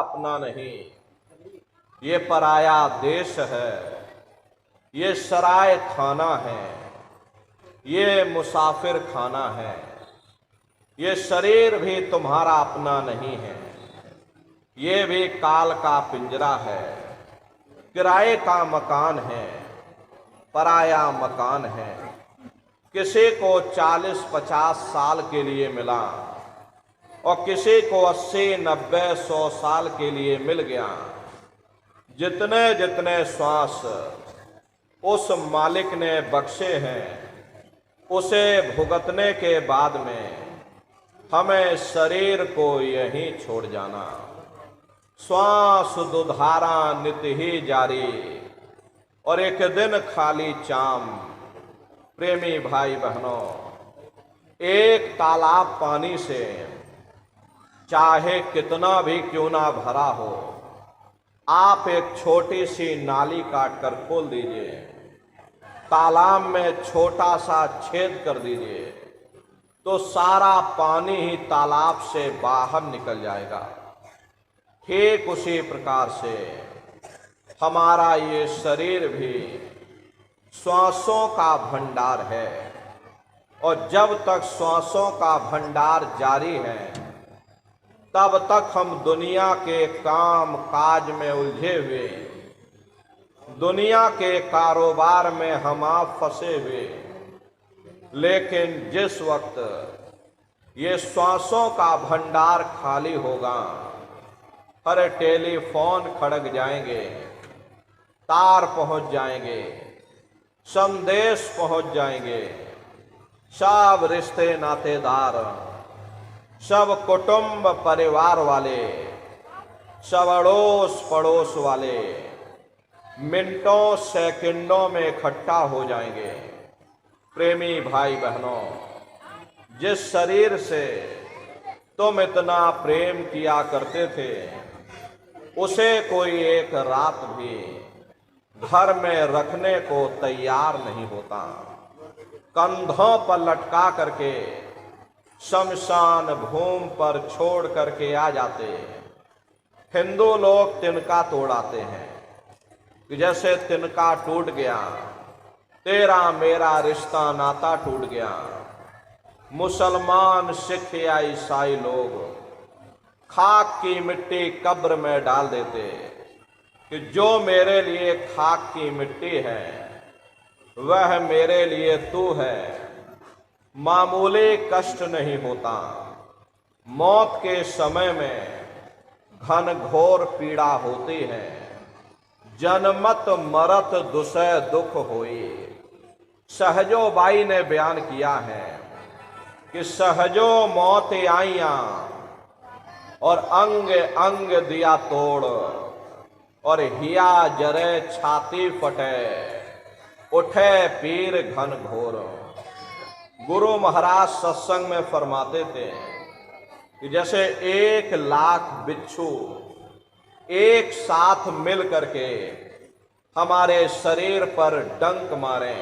अपना नहीं, ये पराया देश है, ये सराय खाना है, ये मुसाफिर खाना है, ये शरीर भी तुम्हारा अपना नहीं है, ये भी काल का पिंजरा है, किराए का मकान है, पराया मकान है। किसी को 40-50 साल के लिए मिला और किसी को 80-90-100 साल के लिए मिल गया। जितने जितने श्वास उस मालिक ने बख्शे हैं, उसे भुगतने के बाद में हमें शरीर को यहीं छोड़ जाना। श्वास दुधारा नित ही जारी और एक दिन खाली चाम। प्रेमी भाई बहनों, एक तालाब पानी से चाहे कितना भी क्यों ना भरा हो, आप एक छोटी सी नाली काट कर खोल दीजिए, तालाब में छोटा सा छेद कर दीजिए, तो सारा पानी ही तालाब से बाहर निकल जाएगा। ठीक उसी प्रकार से हमारा ये शरीर भी श्वासों का भंडार है, और जब तक श्वासों का भंडार जारी है तब तक हम दुनिया के काम काज में उलझे हुए, दुनिया के कारोबार में हम आप फंसे हुए। लेकिन जिस वक्त ये श्वासों का भंडार खाली होगा, हर टेलीफोन खड़क जाएंगे, तार पहुंच जाएंगे, संदेश पहुंच जाएंगे, सब रिश्ते नातेदार, सब कुटुंब परिवार वाले, सब अड़ोस पड़ोस वाले मिनटों सेकंडों में इकट्ठा हो जाएंगे। प्रेमी भाई बहनों, जिस शरीर से तुम इतना प्रेम किया करते थे, उसे कोई एक रात भी घर में रखने को तैयार नहीं होता। कंधों पर लटका करके शमशान भूमि पर छोड़ करके आ जाते। हिंदू लोग तिनका तोड़ाते हैं कि जैसे तिनका टूट गया, तेरा मेरा रिश्ता नाता टूट गया। मुसलमान, सिख या ईसाई लोग खाक की मिट्टी कब्र में डाल देते कि जो मेरे लिए खाक की मिट्टी है वह मेरे लिए तू है। मामूली कष्ट नहीं होता, मौत के समय में घन घोर पीड़ा होती है। जनमत मरत दुसह दुख होई। सहजो बाई ने बयान किया है कि सहजो मौत आईया और अंग अंग दिया तोड़, और हिया जरे छाती फटे, उठे पीर घन घोर। गुरु महाराज सत्संग में फरमाते थे कि जैसे 1,00,000 बिच्छू एक साथ मिल करके हमारे शरीर पर डंक मारे,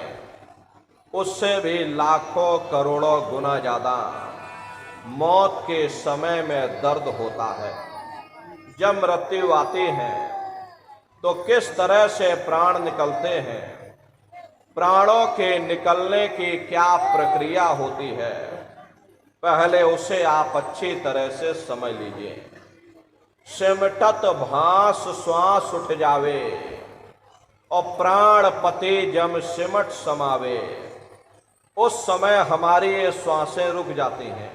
उससे भी लाखों करोड़ों गुना ज्यादा मौत के समय में दर्द होता है। जब मृत्यु आती है तो किस तरह से प्राण निकलते हैं, प्राणों के निकलने की क्या प्रक्रिया होती है, पहले उसे आप अच्छी तरह से समझ लीजिए। सिमटत भास श्वास उठ जावे और प्राण पति जम सिमट समावे। उस समय हमारी ये श्वासें रुक जाती हैं,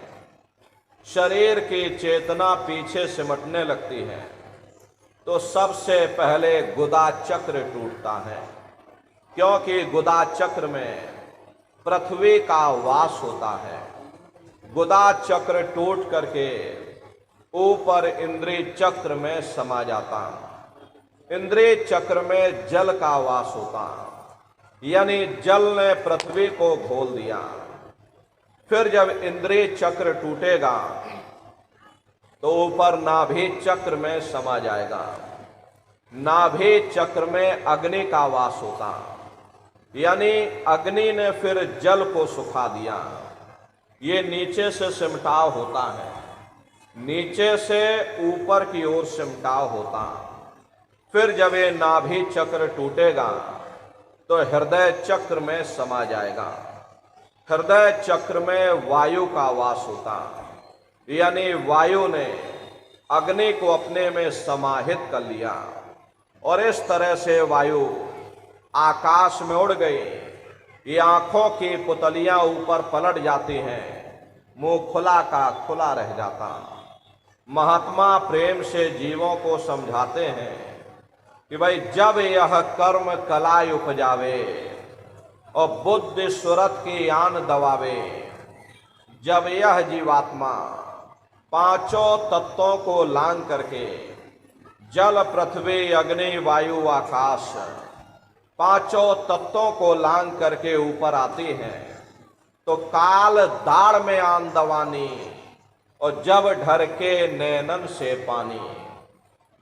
शरीर की चेतना पीछे सिमटने लगती है, तो सबसे पहले गुदा चक्र टूटता है, क्योंकि गुदा चक्र में पृथ्वी का वास होता है। गुदा चक्र टूट करके ऊपर इंद्रिय चक्र में समा जाता। इंद्रिय चक्र में जल का वास होता, यानी जल ने पृथ्वी को घोल दिया। फिर जब इंद्रिय चक्र टूटेगा तो ऊपर नाभि चक्र में समा जाएगा। नाभि चक्र में अग्नि का वास होता, यानी अग्नि ने फिर जल को सुखा दिया। ये नीचे से सिमटाव होता है। नीचे से ऊपर की ओर सिमटाव होता। फिर जब ये नाभि चक्र टूटेगा तो हृदय चक्र में समा जाएगा। हृदय चक्र में वायु का वास होता, यानी वायु ने अग्नि को अपने में समाहित कर लिया और इस तरह से वायु आकाश में उड़ गई। ये आंखों की पुतलियां ऊपर पलट जाती हैं, मुंह खुला का खुला रह जाता। महात्मा प्रेम से जीवों को समझाते हैं कि भाई जब यह कर्म कलाय उपजावे और बुद्धि सुरत की आन दबावे, जब यह जीवात्मा पांचों तत्वों को लांग करके जल पृथ्वी अग्नि वायु आकाश पांचों तत्वों को लांग करके ऊपर आती है तो काल दाढ़ में आन दवानी और जब ढरके नैनन से पानी।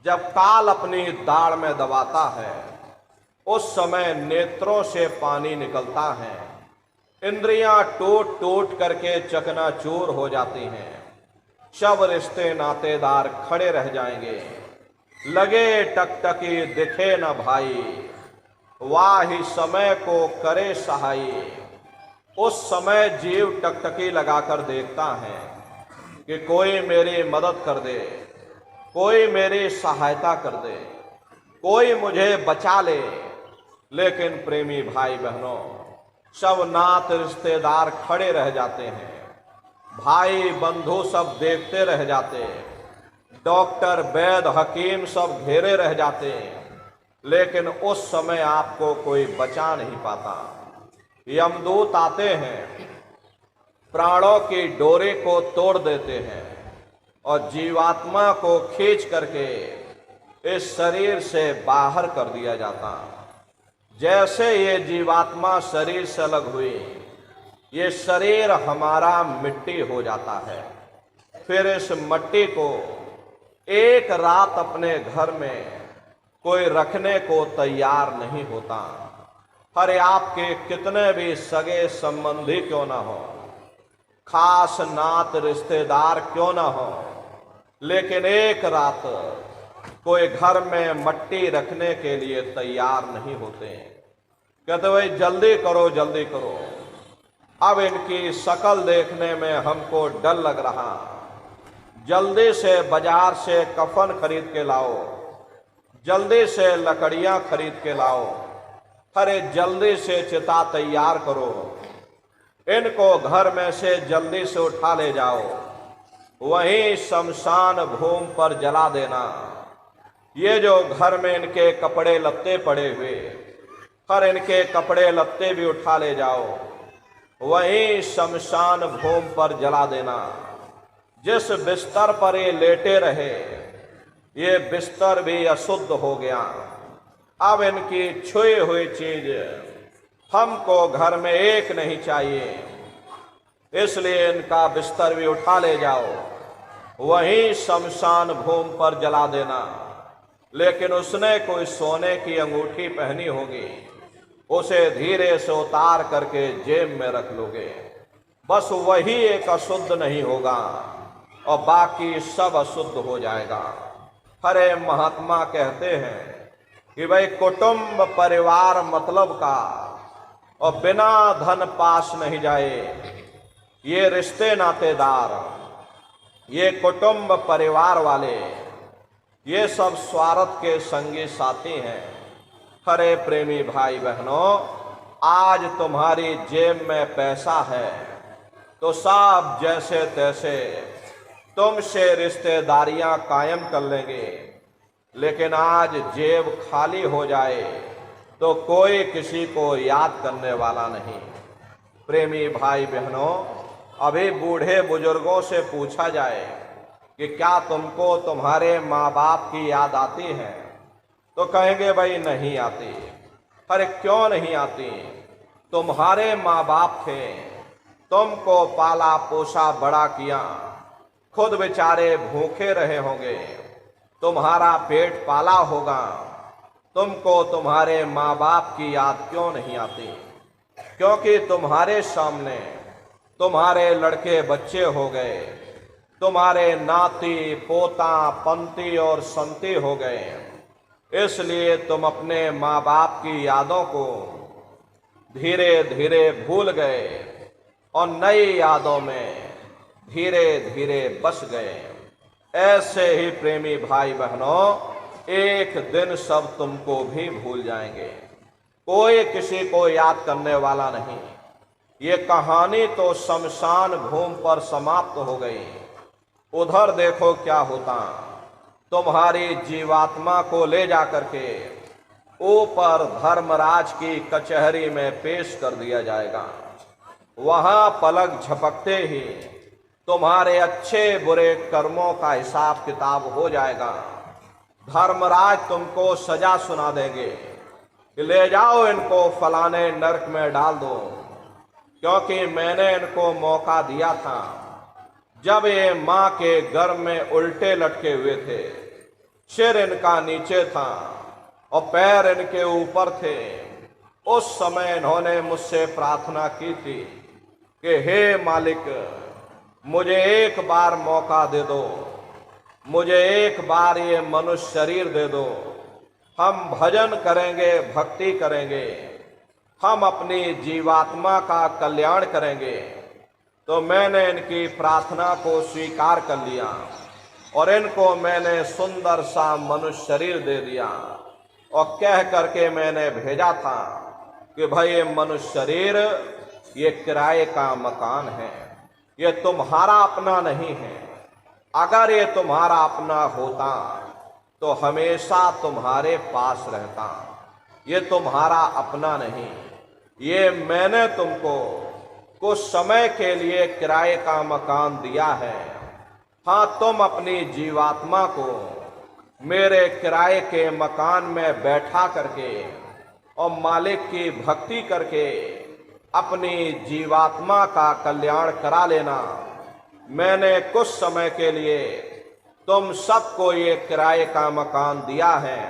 जब काल अपनी दाढ़ में दबाता है उस समय नेत्रों से पानी निकलता है, इंद्रियां टूट टूट करके चकनाचूर हो जाती हैं, सब रिश्ते नातेदार खड़े रह जाएंगे। लगे टकटकी दिखे न भाई, वाही समय को करे सहाई। उस समय जीव टकटकी लगाकर देखता है कि कोई मेरी मदद कर दे, कोई मेरी सहायता कर दे, कोई मुझे बचा ले। लेकिन प्रेमी भाई बहनों, सब नात रिश्तेदार खड़े रह जाते हैं, भाई बंधु सब देखते रह जाते, डॉक्टर वैद्य हकीम सब घेरे रह जाते, लेकिन उस समय आपको कोई बचा नहीं पाता। यमदूत आते हैं, प्राणों की डोरी को तोड़ देते हैं और जीवात्मा को खींच करके इस शरीर से बाहर कर दिया जाता। जैसे ये जीवात्मा शरीर से अलग हुई, ये शरीर हमारा मिट्टी हो जाता है। फिर इस मिट्टी को एक रात अपने घर में कोई रखने को तैयार नहीं होता। अरे आपके कितने भी सगे संबंधी क्यों ना हो, खास नात रिश्तेदार क्यों ना हो, लेकिन एक रात कोई घर में मट्टी रखने के लिए तैयार नहीं होते। कहते भाई जल्दी करो जल्दी करो, अब इनकी शक्ल देखने में हमको डर लग रहा, जल्दी से बाजार से कफन खरीद के लाओ, जल्दी से लकड़ियां खरीद के लाओ, अरे जल्दी से चिता तैयार करो, इनको घर में से जल्दी से उठा ले जाओ, वहीं शमशान भूमि पर जला देना। ये जो घर में इनके कपड़े लत्ते पड़े हुए, हर इनके कपड़े लत्ते भी उठा ले जाओ, वहीं शमशान भूमि पर जला देना। जिस बिस्तर पर ये लेटे रहे, ये बिस्तर भी अशुद्ध हो गया। अब इनकी छुई हुई चीज हमको घर में एक नहीं चाहिए, इसलिए इनका बिस्तर भी उठा ले जाओ, वहीं शमशान भूमि पर जला देना। लेकिन उसने कोई सोने की अंगूठी पहनी होगी, उसे धीरे से उतार करके जेब में रख लोगे, बस वही एक अशुद्ध नहीं होगा और बाकी सब अशुद्ध हो जाएगा। हरे महात्मा कहते हैं कि भाई कुटुंब परिवार मतलब का और बिना धन पास नहीं जाए। ये रिश्ते नातेदार, ये कुटुंब परिवार वाले, ये सब स्वार्थ के संगी साथी हैं। हरे प्रेमी भाई बहनों, आज तुम्हारी जेब में पैसा है तो सब जैसे तैसे तुमसे रिश्तेदारियां कायम कर लेंगे, लेकिन आज जेब खाली हो जाए तो कोई किसी को याद करने वाला नहीं। प्रेमी भाई बहनों, अभी बूढ़े बुजुर्गों से पूछा जाए कि क्या तुमको तुम्हारे माँ बाप की याद आती है, तो कहेंगे भाई नहीं आती। अरे क्यों नहीं आती? तुम्हारे माँ बाप थे, तुमको पाला पोसा बड़ा किया, खुद बेचारे भूखे रहे होंगे, तुम्हारा पेट पाला होगा, तुमको तुम्हारे माँ बाप की याद क्यों नहीं आती? क्योंकि तुम्हारे सामने तुम्हारे लड़के बच्चे हो गए, तुम्हारे नाती पोता पंती और संती हो गए, इसलिए तुम अपने माँ बाप की यादों को धीरे धीरे भूल गए और नई यादों में धीरे धीरे बस गए। ऐसे ही प्रेमी भाई बहनों, एक दिन सब तुमको भी भूल जाएंगे, कोई किसी को याद करने वाला नहीं। ये कहानी तो शमशान भूमि पर समाप्त हो गई। उधर देखो क्या होता, तुम्हारी जीवात्मा को ले जाकर के ऊपर धर्मराज की कचहरी में पेश कर दिया जाएगा। वहां पलक झपकते ही तुम्हारे अच्छे बुरे कर्मों का हिसाब किताब हो जाएगा। धर्मराज तुमको सजा सुना देंगे कि ले जाओ इनको फलाने नरक में डाल दो, क्योंकि मैंने इनको मौका दिया था जब ये माँ के गर्भ में उल्टे लटके हुए थे, सिर इनका नीचे था और पैर इनके ऊपर थे। उस समय इन्होंने मुझसे प्रार्थना की थी कि हे मालिक, मुझे एक बार मौका दे दो, मुझे एक बार ये मनुष्य शरीर दे दो, हम भजन करेंगे, भक्ति करेंगे, हम अपनी जीवात्मा का कल्याण करेंगे। तो मैंने इनकी प्रार्थना को स्वीकार कर लिया और इनको मैंने सुंदर सा मनुष्य शरीर दे दिया और कह करके मैंने भेजा था कि भाई ये मनुष्य शरीर ये किराए का मकान है, ये तुम्हारा अपना नहीं है। अगर ये तुम्हारा अपना होता तो हमेशा तुम्हारे पास रहता। ये तुम्हारा अपना नहीं, ये मैंने तुमको कुछ समय के लिए किराए का मकान दिया है। हाँ, तुम अपनी जीवात्मा को मेरे किराए के मकान में बैठा करके और मालिक की भक्ति करके अपनी जीवात्मा का कल्याण करा लेना। मैंने कुछ समय के लिए तुम सबको ये किराए का मकान दिया है।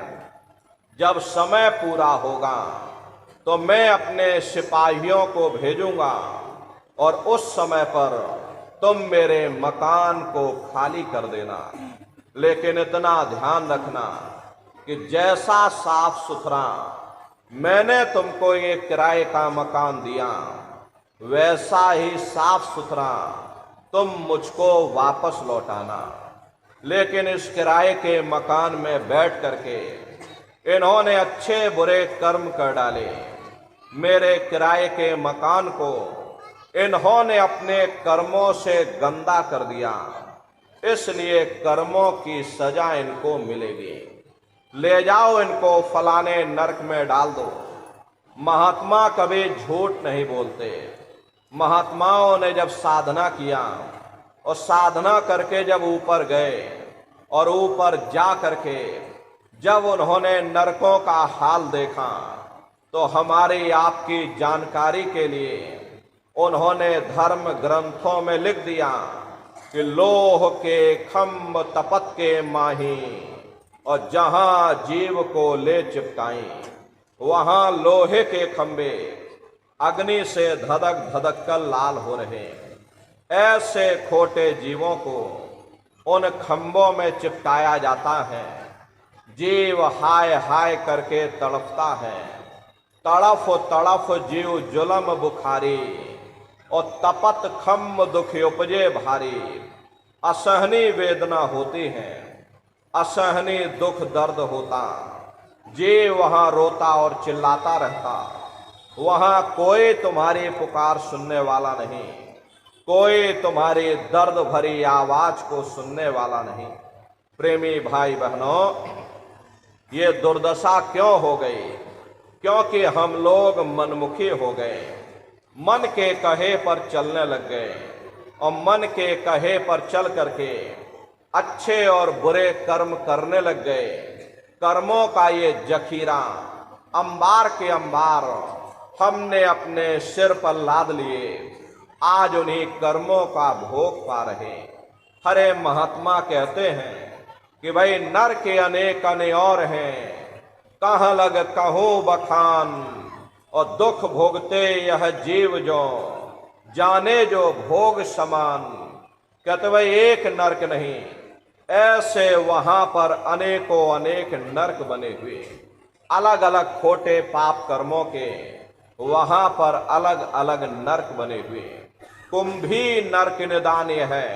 जब समय पूरा होगा तो मैं अपने सिपाहियों को भेजूंगा और उस समय पर तुम मेरे मकान को खाली कर देना। लेकिन इतना ध्यान रखना कि जैसा साफ सुथरा मैंने तुमको ये किराए का मकान दिया, वैसा ही साफ सुथरा तुम मुझको वापस लौटाना। लेकिन इस किराए के मकान में बैठ करके इन्होंने अच्छे बुरे कर्म कर डाले। मेरे किराए के मकान को इन्होंने अपने कर्मों से गंदा कर दिया, इसलिए कर्मों की सजा इनको मिलेगी। ले जाओ इनको फलाने नरक में डाल दो। महात्मा कभी झूठ नहीं बोलते। महात्माओं ने जब साधना किया और साधना करके जब ऊपर गए और ऊपर जा करके जब उन्होंने नरकों का हाल देखा, तो हमारी आपकी जानकारी के लिए उन्होंने धर्म ग्रंथों में लिख दिया कि लोह के खम्भ तपत के माही, और जहां जीव को ले चिपकाई वहां लोहे के खंबे अग्नि से धधक धधक कर लाल हो रहे। ऐसे खोटे जीवों को उन खंभों में चिपकाया जाता है। जीव हाय हाय करके तड़पता है। तड़फ तड़फ जीव जुलम बुखारी, और तपत खम्भ दुख उपजे भारी। असहनी वेदना होती है, असहनी दुख दर्द होता। जीव वहां रोता और चिल्लाता रहता। वहां कोई तुम्हारी पुकार सुनने वाला नहीं, कोई तुम्हारी दर्द भरी आवाज को सुनने वाला नहीं। प्रेमी भाई बहनों, ये दुर्दशा क्यों हो गई? क्योंकि हम लोग मनमुखी हो गए, मन के कहे पर चलने लग गए और मन के कहे पर चल करके अच्छे और बुरे कर्म करने लग गए। कर्मों का ये जखीरा अंबार के अंबार हमने अपने सिर पर लाद लिए। आज उन्हीं कर्मों का भोग पा रहे। हरे महात्मा कहते हैं कि भाई नर के अनेक अने और हैं, कहाँ लग कहूँ बखान, और दुख भोगते यह जीव जो जाने जो भोग समान। कहते भाई एक नरक नहीं, ऐसे वहां पर अनेकों अनेक नरक बने हुए, अलग अलग खोटे पाप कर्मों के वहां पर अलग अलग नरक बने हुए। कुंभी नरक निदान है,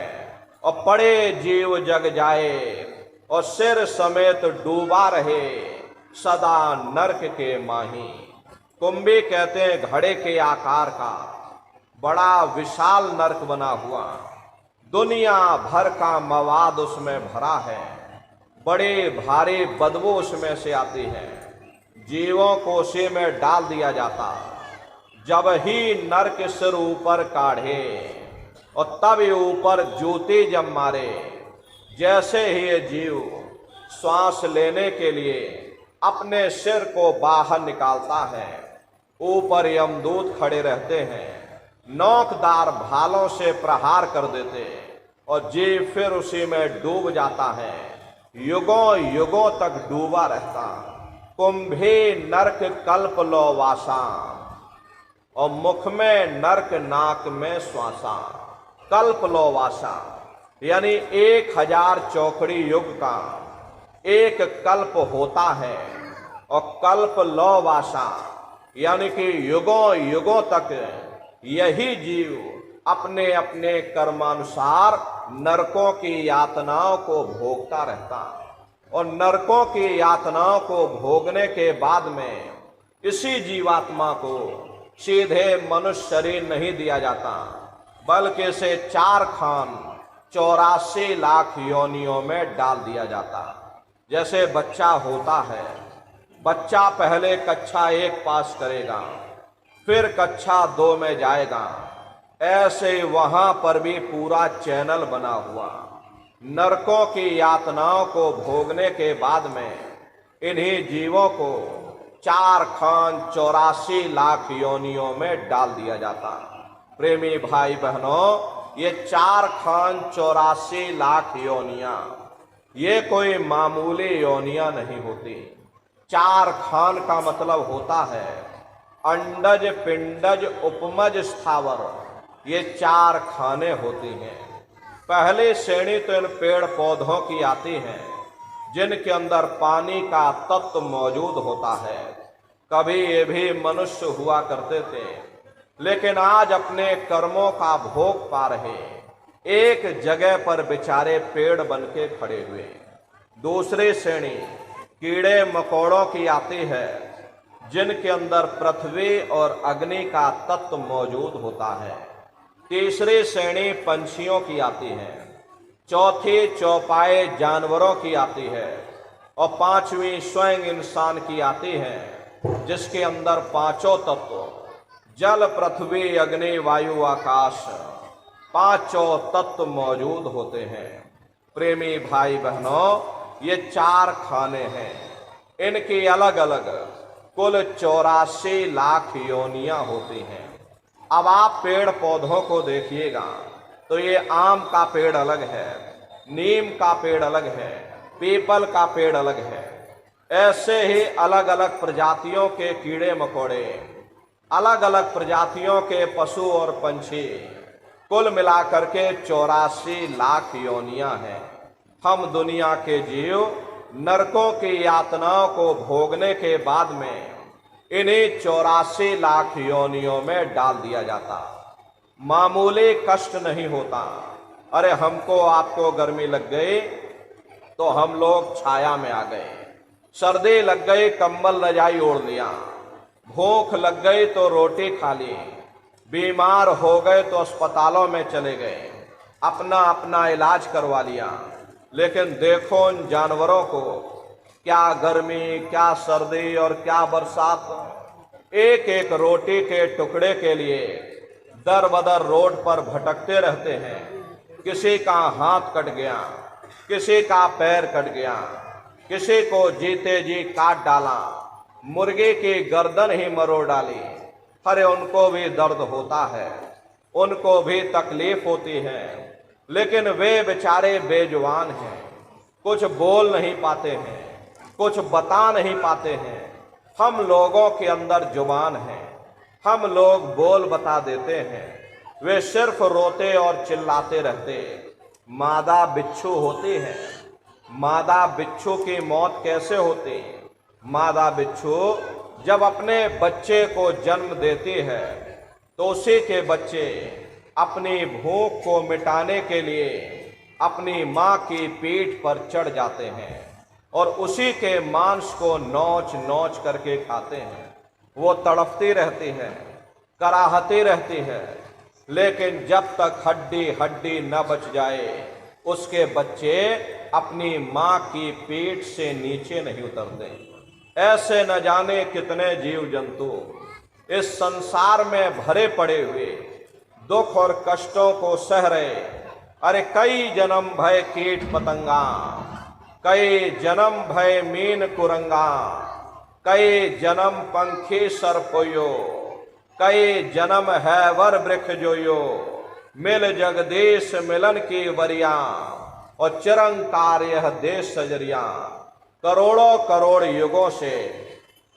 और पड़े जीव जग जाए, और सिर समेत डूबा रहे सदा नरक के माही। कुंभी कहते हैं घड़े के आकार का बड़ा विशाल नरक बना हुआ, दुनिया भर का मवाद उसमें भरा है, बड़े भारी बदबू उसमें से आती है, जीवों को उसी में डाल दिया जाता। जब ही नरक सिर ऊपर काढ़े और तब ऊपर जूती जब मारे, जैसे ही ये जीव श्वास लेने के लिए अपने सिर को बाहर निकालता है, ऊपर यमदूत खड़े रहते हैं, नोकदार भालों से प्रहार कर देते, और जीव फिर उसी में डूब जाता है, युगों युगों तक डूबा रहता। कुंभी नरक कल्प लो वासा, और मुख में नरक नाक में श्वासा। कल्प लो वासा यानी 1000 चौकड़ी युग का एक कल्प होता है, और कल्प लो वासा यानी कि युगों युगों तक यही जीव अपने अपने कर्मानुसार नरकों की यातनाओं को भोगता रहता, और नरकों की यातनाओं को भोगने के बाद में इसी जीवात्मा को सीधे मनुष्य शरीर नहीं दिया जाता, बल्कि इसे 4 खान 84 लाख योनियों में डाल दिया जाता। जैसे बच्चा होता है, बच्चा पहले कक्षा 1 पास करेगा, फिर कक्षा 2 में जाएगा, ऐसे वहां पर भी पूरा चैनल बना हुआ। नरकों की यातनाओं को भोगने के बाद में इन्हीं जीवों को 4 खान 84 लाख योनियों में डाल दिया जाता। प्रेमी भाई बहनों, ये 4 खान 84 लाख योनियां ये कोई मामूली योनियां नहीं होती। 4 खान का मतलब होता है अंडज पिंडज उपमज स्थावर, ये 4 खाने होती हैं। पहली श्रेणी तो इन पेड़ पौधों की आती है जिनके अंदर पानी का तत्व मौजूद होता है। कभी ये भी मनुष्य हुआ करते थे, लेकिन आज अपने कर्मों का भोग पा रहे एक जगह पर बेचारे पेड़ बन के खड़े हुए। दूसरी श्रेणी कीड़े मकोड़ों की आती है जिनके अंदर पृथ्वी और अग्नि का तत्व मौजूद होता है। तीसरी श्रेणी पंछियों की आती है, चौथी चौपाए जानवरों की आती है, और 5वीं स्वयं इंसान की आती है जिसके अंदर 5 तत्व जल पृथ्वी अग्नि वायु आकाश 5 तत्व मौजूद होते हैं। प्रेमी भाई बहनों, ये 4 खाने हैं, इनकी अलग अलग कुल 84 लाख योनियां होती हैं। अब आप पेड़ पौधों को देखिएगा तो ये आम का पेड़ अलग है, नीम का पेड़ अलग है, पीपल का पेड़ अलग है। ऐसे ही अलग अलग प्रजातियों के कीड़े मकोड़े, अलग अलग प्रजातियों के पशु और पंछी, कुल मिलाकर के 84 लाख योनियां हैं। हम दुनिया के जीव नरकों की यातनाओं को भोगने के बाद में इन्हीं 84 लाख योनियों में डाल दिया जाता। मामूली कष्ट नहीं होता। अरे हमको आपको गर्मी लग गई तो हम लोग छाया में आ गए, सर्दी लग गई कंबल रजाई ओढ़ लिया, भूख लग गई तो रोटी खा ली, बीमार हो गए तो अस्पतालों में चले गए, अपना अपना इलाज करवा लिया। लेकिन देखो उन जानवरों को, क्या गर्मी, क्या सर्दी और क्या बरसात, एक एक रोटी के टुकड़े के लिए दर बदर रोड पर भटकते रहते हैं। किसी का हाथ कट गया, किसी का पैर कट गया, किसी को जीते जी काट डाला, मुर्गे की गर्दन ही मरोड़ डाली। अरे उनको भी दर्द होता है, उनको भी तकलीफ होती है, लेकिन वे बेचारे बेजुबान हैं, कुछ बोल नहीं पाते हैं, कुछ बता नहीं पाते हैं। हम लोगों के अंदर जुबान है, हम लोग बोल बता देते हैं, वे सिर्फ रोते और चिल्लाते रहते। मादा बिच्छू होती है। मादा बिच्छू की मौत कैसे होती? मादा बिच्छू जब अपने बच्चे को जन्म देती है तो उसी के बच्चे अपनी भूख को मिटाने के लिए अपनी माँ की पीठ पर चढ़ जाते हैं और उसी के मांस को नोच नोच करके खाते हैं। वो तड़पती रहती है, कराहती रहती है, लेकिन जब तक हड्डी हड्डी न बच जाए उसके बच्चे अपनी माँ की पीठ से नीचे नहीं उतरते। ऐसे न जाने कितने जीव जंतु इस संसार में भरे पड़े हुए दुख और कष्टों को सह रहे। अरे कई जन्म भय कीट पतंगा, कई जन्म भय मीन कुरंगा, कई जन्म पंखी सरपोयो, कई जन्म है वर वृक्ष जोयो, मिल जगदीश मिलन की वरिया और चिरंकार यह देश सजरिया। करोड़ों करोड़ युगों से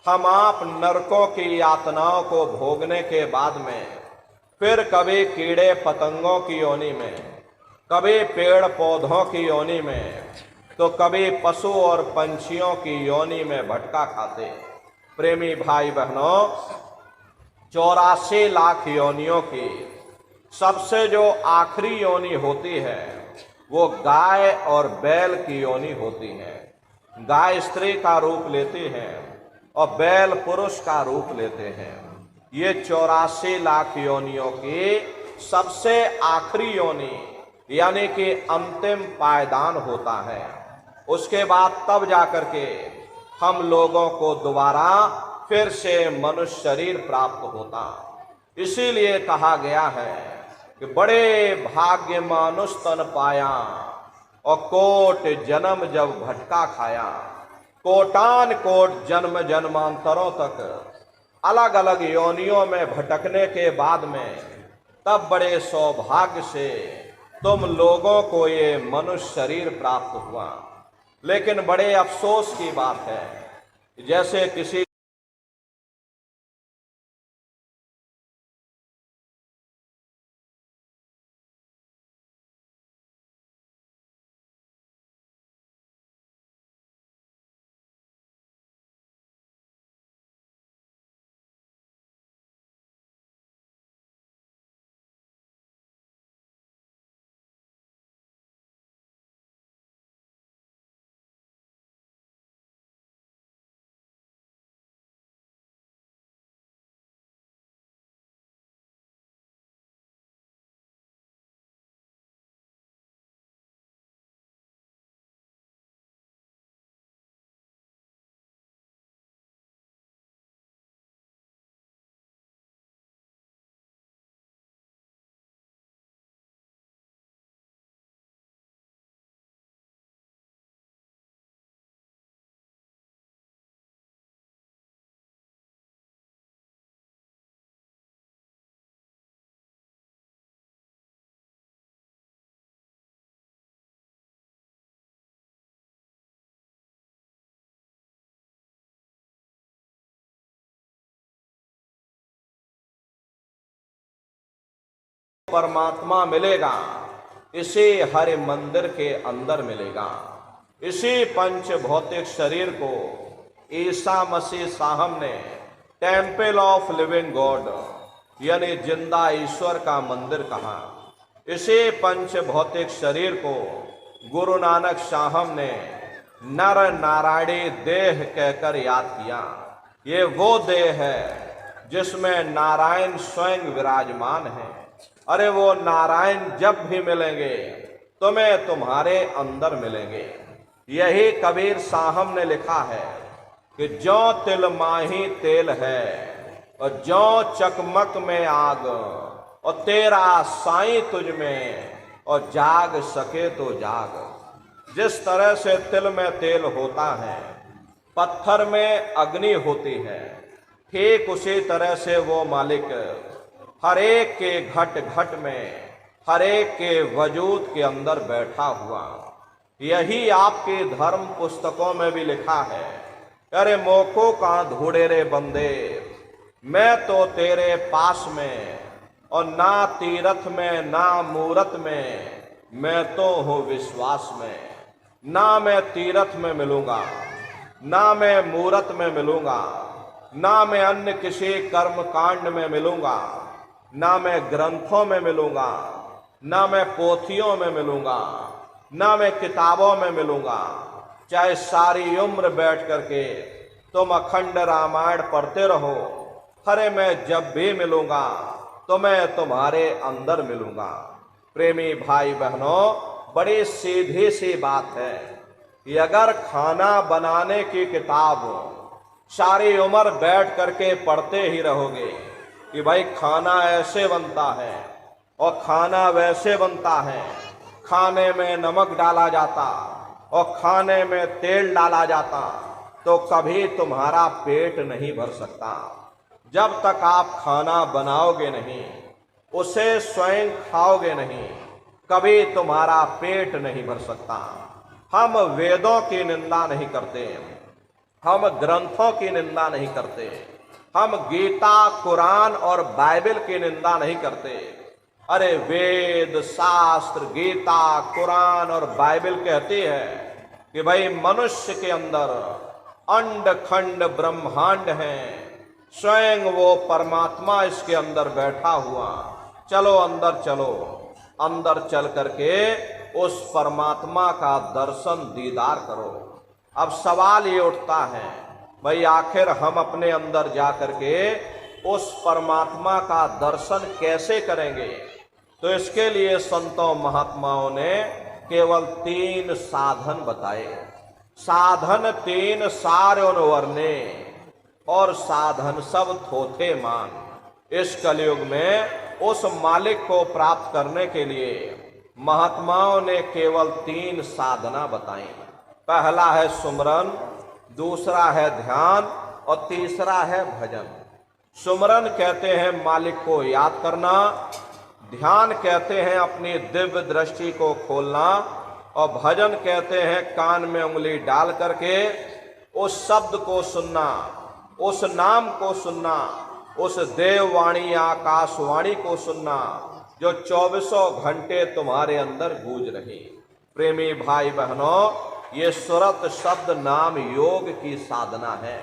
हम आप नरकों की यातनाओं को भोगने के बाद में फिर कभी कीड़े पतंगों की योनि में, कभी पेड़ पौधों की योनि में, तो कभी पशु और पंछियों की योनि में भटका खाते। प्रेमी भाई बहनों, 84 लाख योनियों की सबसे जो आखिरी योनि होती है वो गाय और बैल की योनि होती है। गाय स्त्री का रूप लेती है और बैल पुरुष का रूप लेते हैं। ये 84 लाख योनियों की सबसे आखिरी योनि यानी कि अंतिम पायदान होता है। उसके बाद तब जाकर के हम लोगों को दोबारा फिर से मनुष्य शरीर प्राप्त होता। इसीलिए कहा गया है कि बड़े भाग्य मानुष तन पाया और कोट जन्म जब भटका खाया। कोटान कोट जन्म जन्मांतरों तक अलग अलग योनियों में भटकने के बाद में तब बड़े सौभाग्य से तुम लोगों को ये मनुष्य शरीर प्राप्त हुआ। लेकिन बड़े अफसोस की बात है, जैसे किसी परमात्मा मिलेगा, इसी हरि मंदिर के अंदर मिलेगा। इसी पंच भौतिक शरीर को ईसा मसीह साहब ने टेम्पल ऑफ लिविंग गॉड यानी जिंदा ईश्वर का मंदिर कहा। इसी पंच भौतिक शरीर को गुरु नानक साहब ने नर नारायणी देह कहकर याद किया। ये वो देह है जिसमें नारायण स्वयं विराजमान है। अरे वो नारायण जब भी मिलेंगे तुम्हें तुम्हारे अंदर मिलेंगे। यही कबीर साहब ने लिखा है कि जो तिल माही तेल है और जो चकमक में आग और तेरा साईं तुझ में और जाग सके तो जाग। जिस तरह से तिल में तेल होता है, पत्थर में अग्नि होती है, ठीक उसी तरह से वो मालिक हर एक के घट घट में, हर एक के वजूद के अंदर बैठा हुआ। यही आपके धर्म पुस्तकों में भी लिखा है, अरे मोको का ढूंढे रे बंदे, मैं तो तेरे पास में और ना तीरथ में ना मूरत में, मैं तो हूं विश्वास में। ना मैं तीर्थ में मिलूंगा, ना मैं मूरत में मिलूंगा, ना मैं अन्य किसी कर्म कांड में मिलूंगा, ना मैं ग्रंथों में मिलूंगा, ना मैं पोथियों में मिलूंगा, ना मैं किताबों में मिलूंगा। चाहे सारी उम्र बैठ करके तुम अखंड रामायण पढ़ते रहो, अरे मैं जब भी मिलूंगा तो मैं तुम्हारे अंदर मिलूंगा। प्रेमी भाई बहनों, बड़ी सीधी सी बात है कि अगर खाना बनाने की किताब सारी उम्र बैठ करके पढ़ते ही रहोगे कि भाई खाना ऐसे बनता है और खाना वैसे बनता है, खाने में नमक डाला जाता और खाने में तेल डाला जाता, तो कभी तुम्हारा पेट नहीं भर सकता। जब तक आप खाना बनाओगे नहीं, उसे स्वयं खाओगे नहीं, कभी तुम्हारा पेट नहीं भर सकता। हम वेदों की निंदा नहीं करते, हम ग्रंथों की निंदा नहीं करते, हम गीता, कुरान और बाइबल की निंदा नहीं करते। अरे वेद, शास्त्र, गीता, कुरान और बाइबल कहती है कि भाई मनुष्य के अंदर अंड खंड ब्रह्मांड है, स्वयं वो परमात्मा इसके अंदर बैठा हुआ। चलो अंदर चलो, अंदर चल करके उस परमात्मा का दर्शन दीदार करो। अब सवाल ये उठता है, भाई आखिर हम अपने अंदर जा करके उस परमात्मा का दर्शन कैसे करेंगे? तो इसके लिए संतों महात्माओं ने केवल 3 साधन बताए। साधन 3 सारे वर्णे और साधन सब थोथे मान। इस कलयुग में उस मालिक को प्राप्त करने के लिए महात्माओं ने केवल 3 साधना बताई। पहला है सुमरन, दूसरा है ध्यान और तीसरा है भजन। सुमरन कहते हैं मालिक को याद करना, ध्यान कहते हैं अपनी दिव्य दृष्टि को खोलना, और भजन कहते हैं कान में उंगली डाल करके उस शब्द को सुनना, उस नाम को सुनना, उस देववाणी आकाशवाणी को सुनना जो 24 घंटे तुम्हारे अंदर गूंज रही। प्रेमी भाई बहनों, ये सुरत शब्द नाम योग की साधना है।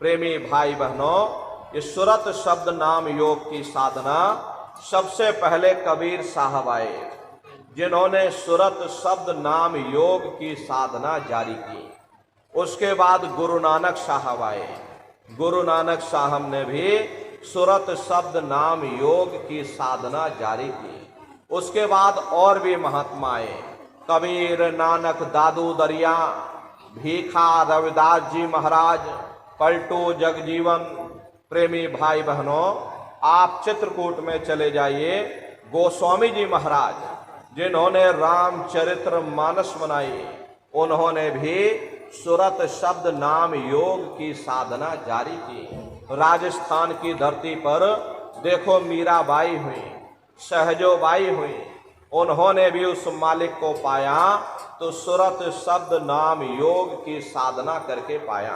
प्रेमी भाई बहनों, ये सुरत शब्द नाम योग की साधना सबसे पहले कबीर साहब आए, जिन्होंने सुरत शब्द नाम योग की साधना जारी की। उसके बाद गुरु नानक साहब आए, गुरु नानक साहब ने भी सुरत शब्द नाम योग की साधना जारी की। उसके बाद और भी महात्मा आए, कबीर, नानक, दादू दरिया, भीखा, रविदास जी महाराज, पलटू जगजीवन। प्रेमी भाई बहनों, आप चित्रकूट में चले जाइए, गोस्वामी जी महाराज जिन्होंने रामचरित्र मानस बनाई, उन्होंने भी सुरत शब्द नाम योग की साधना जारी की। राजस्थान की धरती पर देखो मीराबाई हुई, सहजोबाई हुई, उन्होंने भी उस मालिक को पाया तो सुरत शब्द नाम योग की साधना करके पाया।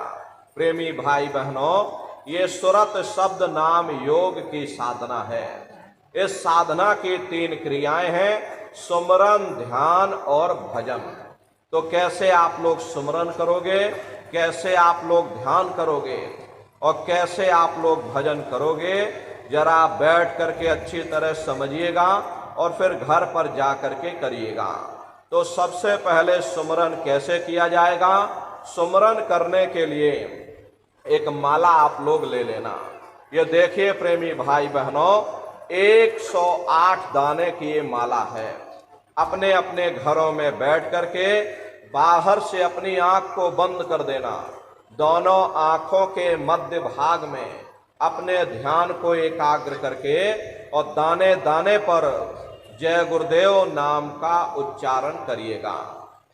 प्रेमी भाई बहनों, ये सुरत शब्द नाम योग की साधना है। इस साधना की 3 क्रियाएं हैं, सुमरन, ध्यान और भजन। तो कैसे आप लोग सुमरन करोगे, कैसे आप लोग ध्यान करोगे और कैसे आप लोग भजन करोगे, जरा बैठ करके अच्छी तरह समझिएगा और फिर घर पर जा करके करिएगा। तो सबसे पहले सुमरन कैसे किया जाएगा? सुमरन करने के लिए एक माला आप लोग ले लेना। ये देखिए प्रेमी भाई बहनों, 108 दाने की ये माला है। अपने अपने घरों में बैठ करके बाहर से अपनी आंख को बंद कर देना, दोनों आंखों के मध्य भाग में अपने ध्यान को एकाग्र करके और दाने दाने पर जय गुरुदेव नाम का उच्चारण करिएगा।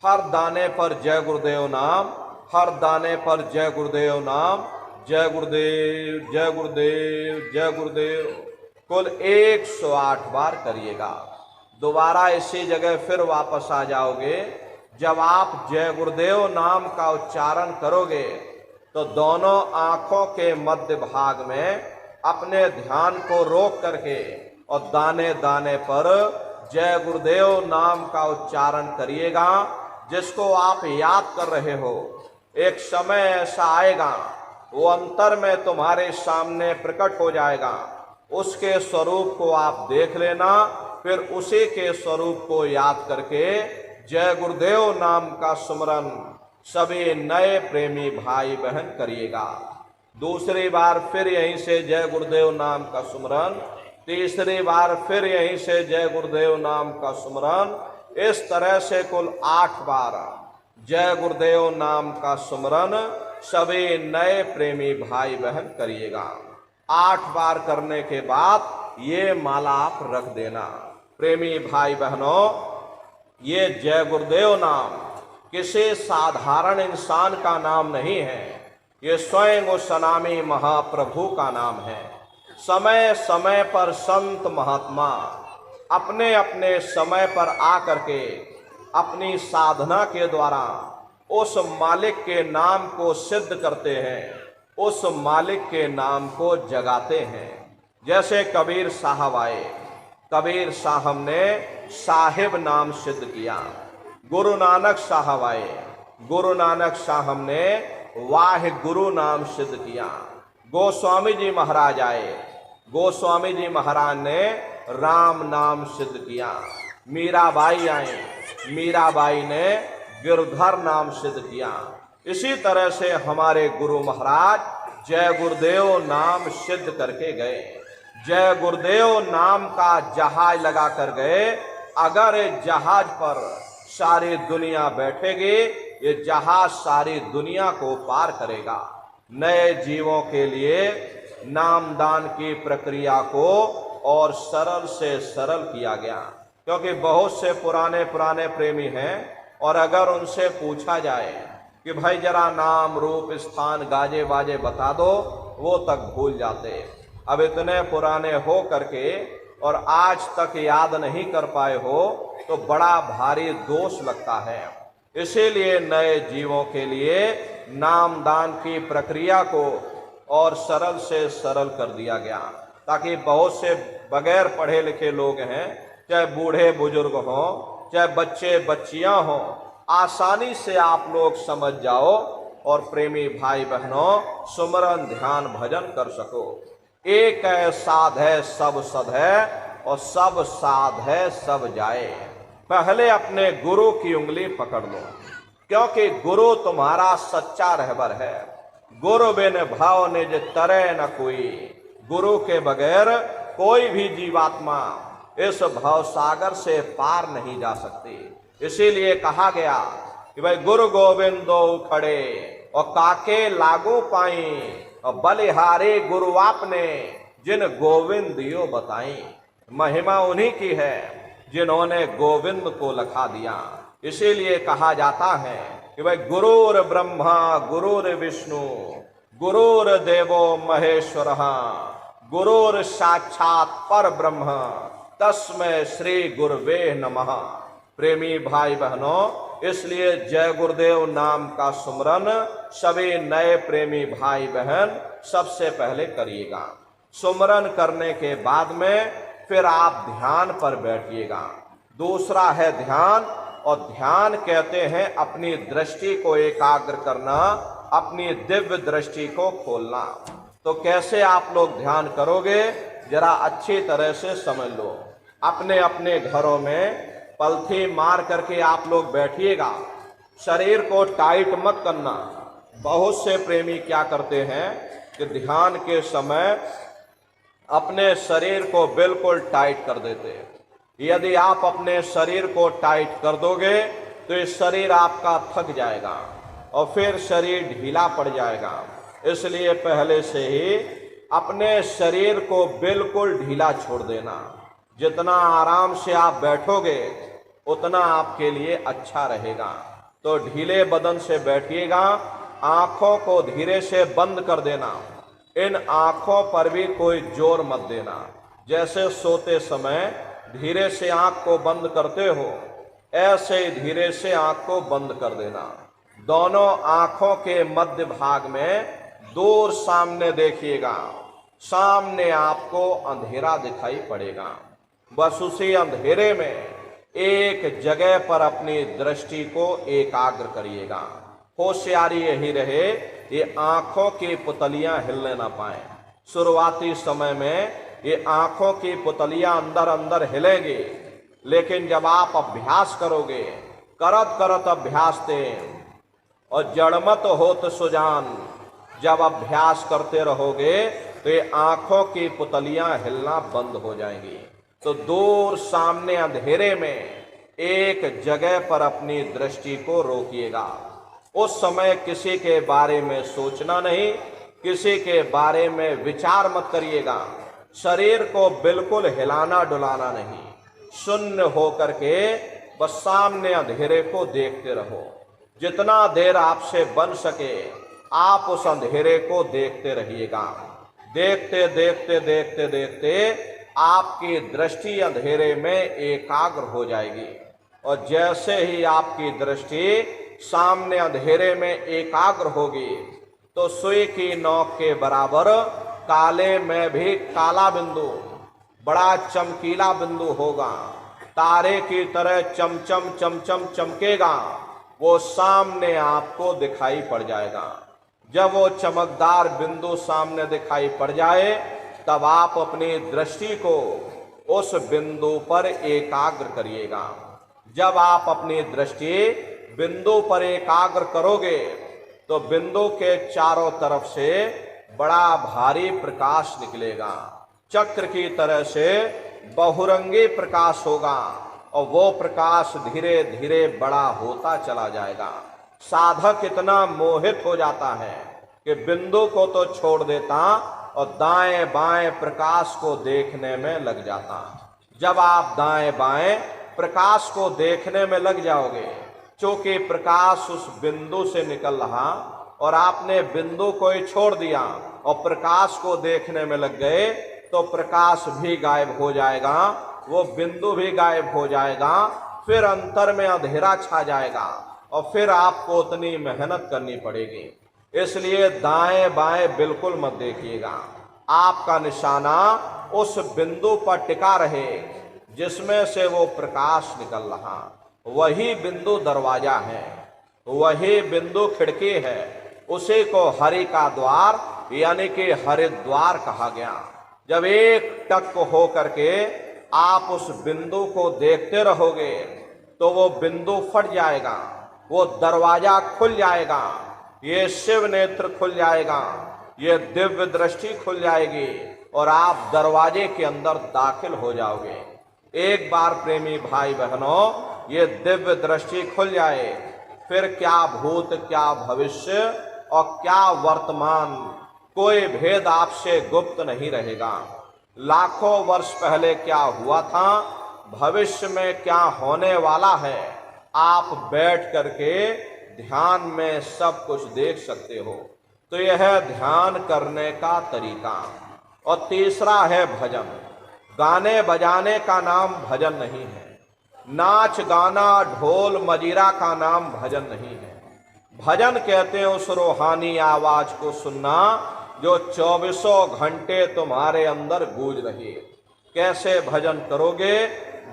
हर दाने पर जय गुरुदेव नाम, हर दाने पर जय गुरुदेव नाम, जय गुरुदेव, जय गुरुदेव, जय गुरुदेव, कुल 108 बार करिएगा। दोबारा इसी जगह फिर वापस आ जाओगे। जब आप जय गुरुदेव नाम का उच्चारण करोगे तो दोनों आंखों के मध्य भाग में अपने ध्यान को रोक करके और दाने दाने पर जय गुरुदेव नाम का उच्चारण करिएगा। जिसको आप याद कर रहे हो, एक समय ऐसा आएगा वो अंतर में तुम्हारे सामने प्रकट हो जाएगा। उसके स्वरूप को आप देख लेना, फिर उसी के स्वरूप को याद करके जय गुरुदेव नाम का सुमरन सभी नए प्रेमी भाई बहन करिएगा। दूसरी बार फिर यहीं से जय गुरुदेव नाम का सुमरन, तीसरी बार फिर यहीं से जय गुरुदेव नाम का सुमरन, इस तरह से कुल 8 बार जय गुरुदेव नाम का सुमरन सभी नए प्रेमी भाई बहन करिएगा। 8 बार करने के बाद ये माला आप रख देना। प्रेमी भाई बहनों, ये जय गुरुदेव नाम किसी साधारण इंसान का नाम नहीं है, ये स्वयं उस अनामी महाप्रभु का नाम है। समय समय पर संत महात्मा अपने अपने समय पर आकर के अपनी साधना के द्वारा उस मालिक के नाम को सिद्ध करते हैं, उस मालिक के नाम को जगाते हैं। जैसे कबीर साहब आए, कबीर साहब ने साहिब नाम सिद्ध किया। गुरु नानक साहब आए, गुरु नानक साहब ने वाह गुरु नाम सिद्ध किया। गोस्वामी जी महाराज आए, गोस्वामी जी महाराज ने राम नाम सिद्ध किया। मीराबाई आई, मीराबाई ने गिरधर नाम सिद्ध किया। इसी तरह से हमारे गुरु महाराज जय गुरुदेव नाम सिद्ध करके गए। जय गुरुदेव नाम का जहाज लगा कर गए। अगर इस जहाज पर सारी दुनिया बैठेगी, ये जहाज सारी दुनिया को पार करेगा। नए जीवों के लिए नामदान की प्रक्रिया को और सरल से सरल किया गया, क्योंकि बहुत से पुराने पुराने प्रेमी हैं और अगर उनसे पूछा जाए कि भाई जरा नाम रूप स्थान गाजे बाजे बता दो, वो तक भूल जाते। अब इतने पुराने हो करके और आज तक याद नहीं कर पाए हो तो बड़ा भारी दोष लगता है। इसीलिए नए जीवों के लिए नामदान की प्रक्रिया को और सरल से सरल कर दिया गया, ताकि बहुत से बगैर पढ़े लिखे लोग हैं, चाहे बूढ़े बुजुर्ग हों, चाहे बच्चे बच्चियां हों, आसानी से आप लोग समझ जाओ और प्रेमी भाई बहनों सुमरन ध्यान भजन कर सको। एक है साध है सब सद है और सब साध है सब जाए। पहले अपने गुरु की उंगली पकड़ लो, क्योंकि गुरु तुम्हारा सच्चा रहबर है। गुरु बिन भाव निज तरे न कोई, गुरु के बगैर कोई भी जीवात्मा इस भाव सागर से पार नहीं जा सकती। इसीलिए कहा गया कि भाई गुरु गोविंदो खड़े और काके लागू पाई और बलिहारे गुरु आपने जिन गोविंद दियो बताई। महिमा उन्हीं की है जिन्होंने गोविंद को लखा दिया। इसीलिए कहा जाता है कि भाई गुरुर ब्रह्मा गुरुर विष्णु गुरुर देवो महेश्वर गुरुर साक्षात पर ब्रह्म तस्मै श्री गुरुवे नमः। प्रेमी भाई बहनों, इसलिए जय गुरुदेव नाम का सुमरन सभी नए प्रेमी भाई बहन सबसे पहले करिएगा। सुमरन करने के बाद में फिर आप ध्यान पर बैठिएगा। दूसरा है ध्यान, और ध्यान कहते हैं अपनी दृष्टि को एकाग्र करना, अपनी दिव्य दृष्टि को खोलना। तो कैसे आप लोग ध्यान करोगे, जरा अच्छी तरह से समझ लो। अपने अपने घरों में पलथी मार करके आप लोग बैठिएगा। शरीर को टाइट मत करना। बहुत से प्रेमी क्या करते हैं कि ध्यान के समय अपने शरीर को बिल्कुल टाइट कर देते हैं। यदि आप अपने शरीर को टाइट कर दोगे तो ये शरीर आपका थक जाएगा और फिर शरीर ढीला पड़ जाएगा। इसलिए पहले से ही अपने शरीर को बिल्कुल ढीला छोड़ देना। जितना आराम से आप बैठोगे उतना आपके लिए अच्छा रहेगा। तो ढीले बदन से बैठिएगा। आंखों को धीरे से बंद कर देना। इन आंखों पर भी कोई जोर मत देना। जैसे सोते समय धीरे से आंख को बंद करते हो, ऐसे ही धीरे से आंख को बंद कर देना। दोनों आंखों के मध्य भाग में दूर सामने देखिएगा। सामने आपको अंधेरा दिखाई पड़ेगा। बस उसी अंधेरे में एक जगह पर अपनी दृष्टि को एकाग्र करिएगा। होशियारी यही रहे ये आंखों की पुतलियां हिलने ना पाए। शुरुआती समय में ये आंखों की पुतलियां अंदर अंदर हिलेंगी, लेकिन जब आप अभ्यास करोगे, करत करत अभ्यास ते और जड़मत होत सुजान, जब अभ्यास करते रहोगे तो ये आंखों की पुतलियां हिलना बंद हो जाएंगी। तो दूर सामने अंधेरे में एक जगह पर अपनी दृष्टि को रोकिएगा। उस समय किसी के बारे में सोचना नहीं, किसी के बारे में विचार मत करिएगा। शरीर को बिल्कुल हिलाना डुलाना नहीं, शून्य होकर के बस सामने अंधेरे को देखते रहो। जितना देर आपसे बन सके आप उस अंधेरे को देखते रहिएगा। देखते देखते देखते देखते आपकी दृष्टि अंधेरे में एकाग्र हो जाएगी, और जैसे ही आपकी दृष्टि सामने अंधेरे में एकाग्र होगी तो सुई की नोक के बराबर काले में भी काला बिंदु, बड़ा चमकीला बिंदु होगा, तारे की तरह चमचम चमचम चमकेगा, वो सामने आपको दिखाई पड़ जाएगा। जब वो चमकदार बिंदु सामने दिखाई पड़ जाए तब आप अपनी दृष्टि को उस बिंदु पर एकाग्र करिएगा। जब आप अपनी दृष्टि बिंदु पर एकाग्र करोगे तो बिंदु के चारों तरफ से बड़ा भारी प्रकाश निकलेगा, चक्र की तरह से बहुरंगी प्रकाश होगा, और वो प्रकाश धीरे धीरे बड़ा होता चला जाएगा। साधक इतना मोहित हो जाता है कि बिंदु को तो छोड़ देता और दाएं बाएं प्रकाश को देखने में लग जाता। जब आप दाएं बाएं प्रकाश को देखने में लग जाओगे, चूंकि प्रकाश उस बिंदु से निकल रहा और आपने बिंदु को ही छोड़ दिया और प्रकाश को देखने में लग गए, तो प्रकाश भी गायब हो जाएगा, वो बिंदु भी गायब हो जाएगा, फिर अंतर में अंधेरा छा जाएगा और फिर आपको उतनी मेहनत करनी पड़ेगी। इसलिए दाएं बाएं बिल्कुल मत देखिएगा। आपका निशाना उस बिंदु पर टिका रहे जिसमें से वो प्रकाश निकल रहा। वही बिंदु दरवाजा है, वही बिंदु खिड़की है, उसी को हरि का द्वार यानी कि हरिद्वार कहा गया। जब एक टक हो करके आप उस बिंदु को देखते रहोगे तो वो बिंदु फट जाएगा, वो दरवाजा खुल जाएगा, ये शिव नेत्र खुल जाएगा, ये दिव्य दृष्टि खुल जाएगी और आप दरवाजे के अंदर दाखिल हो जाओगे। एक बार प्रेमी भाई बहनों ये दिव्य दृष्टि खुल जाए, फिर क्या भूत क्या भविष्य और क्या वर्तमान कोई भेद आपसे गुप्त नहीं रहेगा। लाखों वर्ष पहले क्या हुआ था, भविष्य में क्या होने वाला है, आप बैठ करके ध्यान में सब कुछ देख सकते हो। तो यह ध्यान करने का तरीका। और तीसरा है भजन। गाने बजाने का नाम भजन नहीं है, नाच गाना ढोल मजीरा का नाम भजन नहीं है। भजन कहते हैं उस रूहानी आवाज को सुनना जो 24 घंटे तुम्हारे अंदर गूंज रही है। कैसे भजन करोगे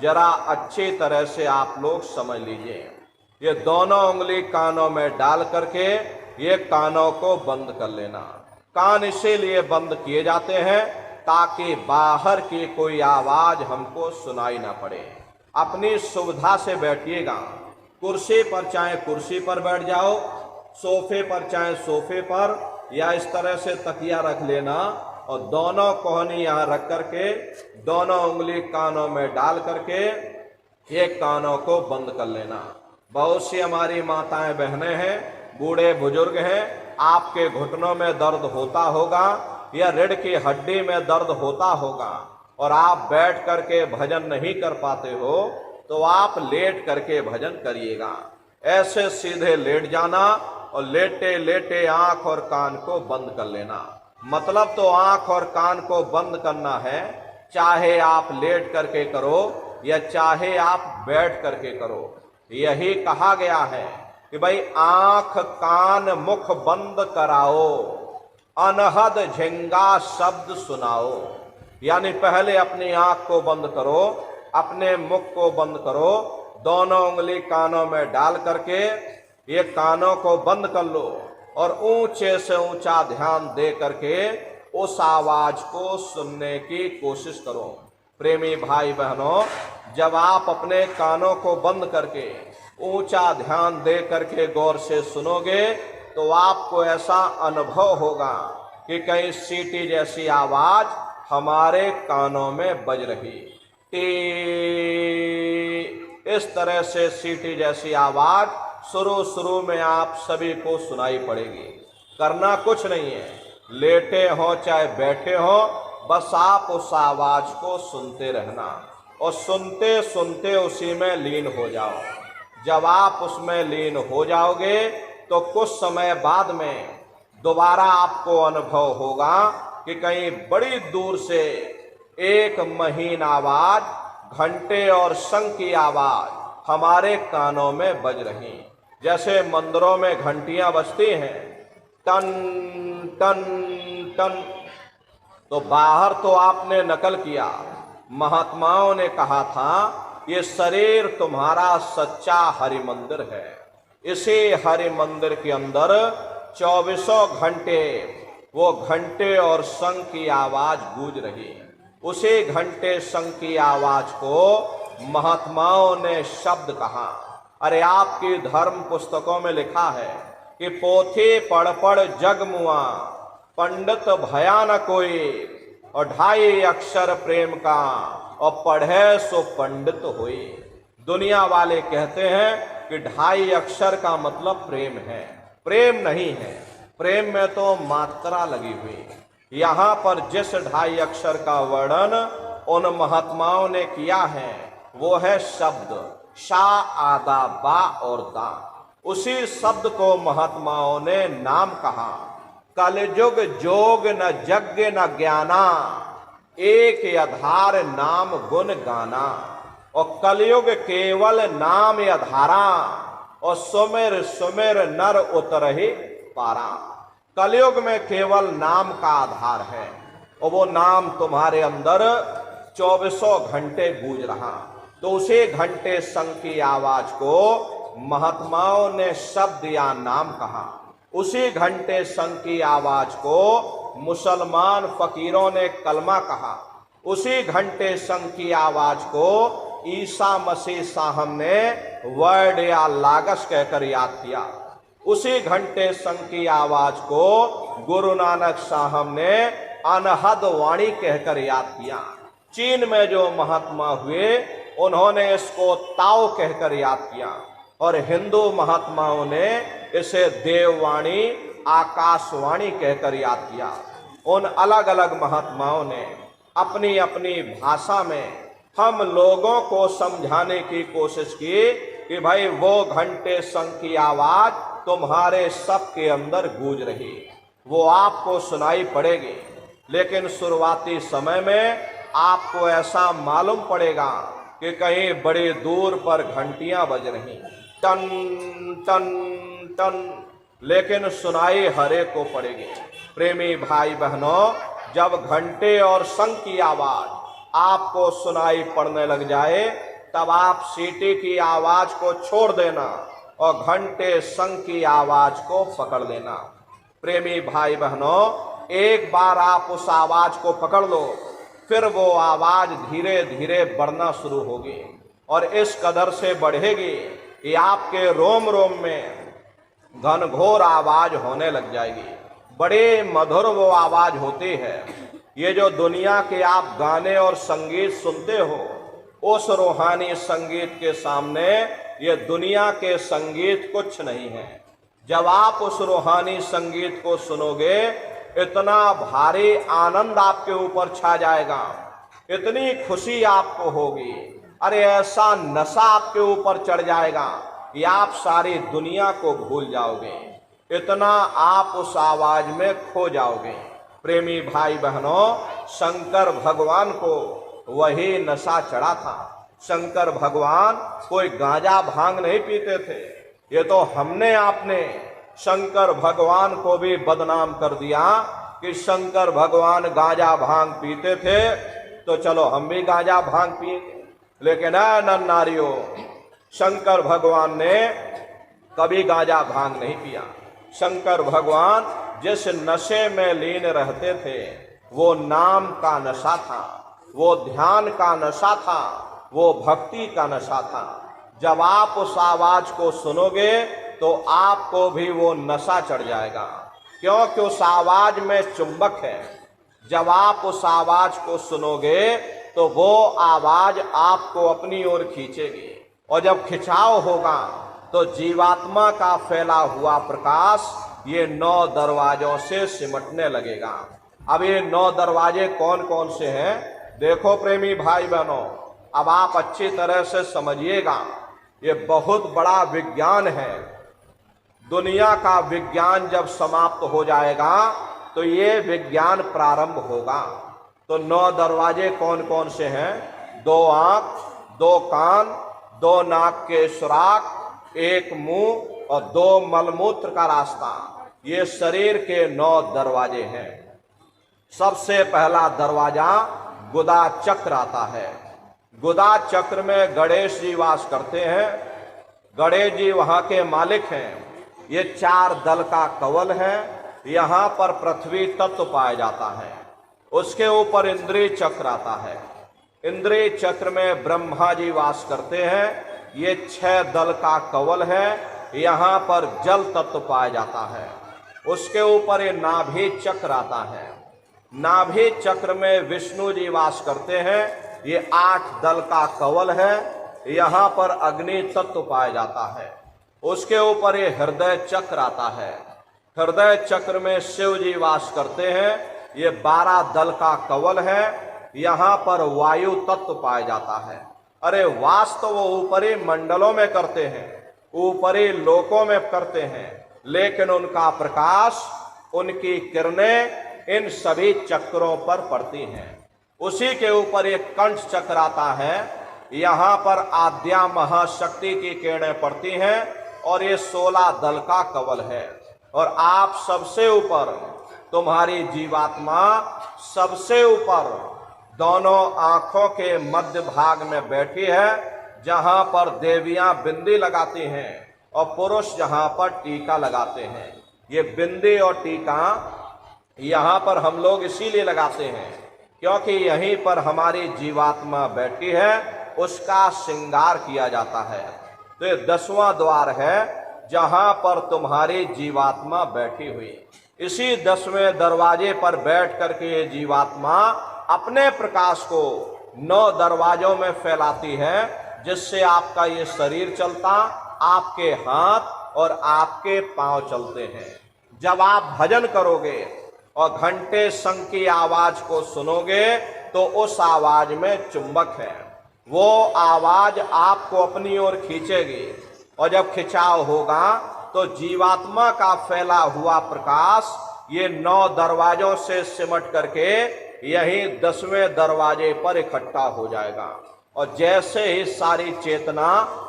जरा अच्छी तरह से आप लोग समझ लीजिए। ये दोनों उंगली कानों में डाल करके ये कानों को बंद कर लेना। कान इसीलिए बंद किए जाते हैं ताकि बाहर की कोई आवाज हमको सुनाई ना पड़े। अपनी सुविधा से बैठिएगा। कुर्सी पर चाहे कुर्सी पर बैठ जाओ, सोफे पर चाहे सोफे पर, या इस तरह से तकिया रख लेना और दोनों कोहनी यहाँ रख करके दोनों उंगली कानों में डाल करके ये कानों को बंद कर लेना। बहुत सी हमारी माताएं बहनें हैं, बूढ़े बुजुर्ग हैं, आपके घुटनों में दर्द होता होगा या रीढ़ की हड्डी में दर्द होता होगा और आप बैठ करके भजन नहीं कर पाते हो, तो आप लेट करके भजन करिएगा। ऐसे सीधे लेट जाना और लेटे लेटे आंख और कान को बंद कर लेना। मतलब तो आंख और कान को बंद करना है, चाहे आप लेट करके करो या चाहे आप बैठ करके करो। यही कहा गया है कि भाई आंख कान मुख बंद कराओ, अनहद झिंगा शब्द सुनाओ। यानी पहले अपनी आंख को बंद करो, अपने मुख को बंद करो, दोनों उंगली कानों में डाल करके ये कानों को बंद कर लो और ऊंचे से ऊंचा ध्यान दे करके उस आवाज को सुनने की कोशिश करो। प्रेमी भाई बहनों, जब आप अपने कानों को बंद करके ऊंचा ध्यान दे करके गौर से सुनोगे तो आपको ऐसा अनुभव होगा कि कहीं सीटी जैसी आवाज हमारे कानों में बज रही। टी, इस तरह से सीटी जैसी आवाज शुरू में आप सभी को सुनाई पड़ेगी। करना कुछ नहीं है, लेटे हो चाहे बैठे हो, बस आप उस आवाज को सुनते रहना और सुनते सुनते उसी में लीन हो जाओ। जब आप उसमें लीन हो जाओगे तो कुछ समय बाद में दोबारा आपको अनुभव होगा कि कहीं बड़ी दूर से एक महीन आवाज, घंटे और शंख की आवाज हमारे कानों में बज रही। जैसे मंदिरों में घंटियां बजती हैं, टन टन टन। तो बाहर तो आपने नकल किया, महात्माओं ने कहा था ये शरीर तुम्हारा सच्चा हरि मंदिर है। इसी हरि मंदिर के अंदर 24 घंटे वो घंटे और शंख की आवाज गूंज रही। उसी घंटे शंख की आवाज को महात्माओं ने शब्द कहा। अरे आपकी धर्म पुस्तकों में लिखा है कि पोथी पढ़ पढ़ जग मुआ, पंडित भया न कोई, और 2.5 अक्षर प्रेम का, और पढ़े सो पंडित होई। दुनिया वाले कहते हैं कि 2.5 अक्षर का मतलब प्रेम है। प्रेम नहीं है, प्रेम में तो मात्रा लगी हुई। यहाँ पर जिस 2.5 अक्षर का वर्णन उन महात्माओं ने किया है वो है शब्द शा, आदा, बा और दा। उसी शब्द को महात्माओं ने नाम कहा। कलयुग जोग न यज्ञ न ज्ञाना, एक आधार नाम गुण गाना। और कलयुग केवल नाम आधारा, और सुमिर सुमिर नर उतरहि पारा। कलयुग में केवल नाम का आधार है और वो नाम तुम्हारे अंदर 24 घंटे गूंज रहा। तो उसी घंटे शंख की आवाज को महात्माओं ने शब्द या नाम कहा। उसी घंटे शंख की आवाज को मुसलमान फकीरों ने कलमा कहा। उसी घंटे शंख की आवाज को ईसा मसीह साहब ने वर्ड या लागस कहकर याद किया। उसी घंटे शंख की आवाज को गुरु नानक साहब ने अनहद वाणी कहकर याद किया। चीन में जो महात्मा हुए उन्होंने इसको ताओ कहकर याद किया और हिंदू महात्माओं ने इसे देववाणी, आकाशवाणी कहकर याद किया। उन अलग अलग महात्माओं ने अपनी अपनी भाषा में हम लोगों को समझाने की कोशिश की कि भाई वो घंटे शंख की आवाज तुम्हारे सबके अंदर गूंज रही, वो आपको सुनाई पड़ेगी। लेकिन शुरुआती समय में आपको ऐसा मालूम पड़ेगा कि कहीं बड़ी दूर पर घंटियां बज रही, टन टन टन, लेकिन सुनाई हरे को पड़ेगी। प्रेमी भाई बहनों, जब घंटे और शंख की आवाज आपको सुनाई पड़ने लग जाए तब आप सीटी की आवाज को छोड़ देना और घंटे शंख की आवाज को पकड़ लेना। प्रेमी भाई बहनों, एक बार आप उस आवाज को पकड़ लो, फिर वो आवाज धीरे धीरे बढ़ना शुरू होगी और इस कदर से बढ़ेगी कि आपके रोम रोम में घनघोर आवाज होने लग जाएगी। बड़े मधुर वो आवाज होती है। ये जो दुनिया के आप गाने और संगीत सुनते हो, उस रूहानी संगीत के सामने ये दुनिया के संगीत कुछ नहीं है। जब आप उस रूहानी संगीत को सुनोगे, इतना भारी आनंद आपके ऊपर छा जाएगा, इतनी खुशी आपको होगी, अरे ऐसा नशा आपके ऊपर चढ़ जाएगा कि आप सारी दुनिया को भूल जाओगे, इतना आप उस आवाज में खो जाओगे। प्रेमी भाई बहनों, शंकर भगवान को वही नशा चढ़ा था। शंकर भगवान कोई गांजा भांग नहीं पीते थे। ये तो हमने आपने शंकर भगवान को भी बदनाम कर दिया कि शंकर भगवान गांजा भांग पीते थे तो चलो हम भी गांजा भांग पिएंगे। लेकिन नर नारियों, शंकर भगवान ने कभी गांजा भांग नहीं पिया। शंकर भगवान जिस नशे में लीन रहते थे वो नाम का नशा था, वो ध्यान का नशा था, वो भक्ति का नशा था। जब आप उस आवाज को सुनोगे तो आपको भी वो नशा चढ़ जाएगा, क्योंकि उस आवाज में चुंबक है। जब आप उस आवाज को सुनोगे तो वो आवाज आपको अपनी ओर खींचेगी, और जब खिंचाव होगा तो जीवात्मा का फैला हुआ प्रकाश ये 9 दरवाजों से सिमटने लगेगा। अब ये 9 दरवाजे कौन कौन से हैं? देखो प्रेमी भाई बहनों, अब आप अच्छी तरह से समझिएगा, ये बहुत बड़ा विज्ञान है। दुनिया का विज्ञान जब समाप्त हो जाएगा तो ये विज्ञान प्रारंभ होगा। तो 9 दरवाजे कौन कौन से हैं? 2 आंख, 2 कान, 2 नाक के सुराख, 1 मुंह और 2 मलमूत्र का रास्ता। ये शरीर के 9 दरवाजे हैं। सबसे पहला दरवाजा गुदा चक्र आता है। गुदा चक्र में गणेश जी वास करते हैं। गणेश जी वहां के मालिक हैं। ये 4 दल का कवल है। यहाँ पर पृथ्वी तत्व पाया जाता है। उसके ऊपर इंद्रिय चक्र आता है। इंद्रिय चक्र में ब्रह्मा जी वास करते हैं। ये 6 दल का कवल है। यहाँ पर जल तत्व पाया जाता है। उसके ऊपर ये नाभि चक्र आता है। नाभि चक्र में विष्णु जी वास करते हैं। ये 8 दल का कवल है। यहाँ पर अग्नि तत्व पाया जाता है। उसके ऊपर ये हृदय चक्र आता है। हृदय चक्र में शिव जी वास करते हैं। ये 12 दल का कवल है। यहाँ पर वायु तत्व पाया जाता है। अरे वास तो वो ऊपरी मंडलों में करते हैं, ऊपरी लोकों में करते हैं, लेकिन उनका प्रकाश, उनकी किरणें इन सभी चक्रों पर पड़ती हैं। उसी के ऊपर एक कंठ चक्र आता है। यहाँ पर आद्या महाशक्ति की किरणें पड़ती हैं और ये 16 दल का कवल है। और आप सबसे ऊपर, तुम्हारी जीवात्मा सबसे ऊपर दोनों आंखों के मध्य भाग में बैठी है, जहाँ पर देवियां बिंदी लगाती हैं और पुरुष जहाँ पर टीका लगाते हैं। ये बिंदी और टीका यहाँ पर हम लोग इसीलिए लगाते हैं क्योंकि यहीं पर हमारी जीवात्मा बैठी है, उसका श्रृंगार किया जाता है। तो ये 10वां द्वार है जहाँ पर तुम्हारी जीवात्मा बैठी हुई। इसी 10वें दरवाजे पर बैठ करके ये जीवात्मा अपने प्रकाश को 9 दरवाजों में फैलाती है, जिससे आपका ये शरीर चलता, आपके हाथ और आपके पांव चलते हैं। जब आप भजन करोगे और घंटे शंख की आवाज को सुनोगे तो उस आवाज में चुंबक है। वो आवाज आपको अपनी ओर खींचेगी, और जब खिंचाव होगा तो जीवात्मा का फैला हुआ प्रकाश ये 9 दरवाजों से सिमट करके यही 10वें दरवाजे पर इकट्ठा हो जाएगा। और जैसे ही सारी चेतना,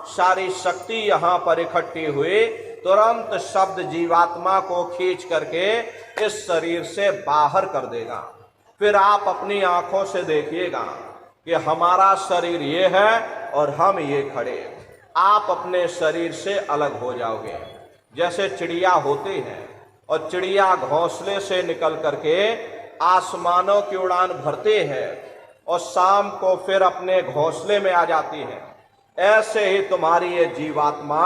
सारी शक्ति यहाँ पर इकट्ठी हुई, तुरंत शब्द जीवात्मा को खींच करके इस शरीर से बाहर कर देगा। फिर आप अपनी आंखों से देखिएगा कि हमारा शरीर ये है और हम ये खड़े। आप अपने शरीर से अलग हो जाओगे। जैसे चिड़िया होती है और चिड़िया घोंसले से निकल करके आसमानों की उड़ान भरती है और शाम को फिर अपने घोंसले में आ जाती है, ऐसे ही तुम्हारी ये जीवात्मा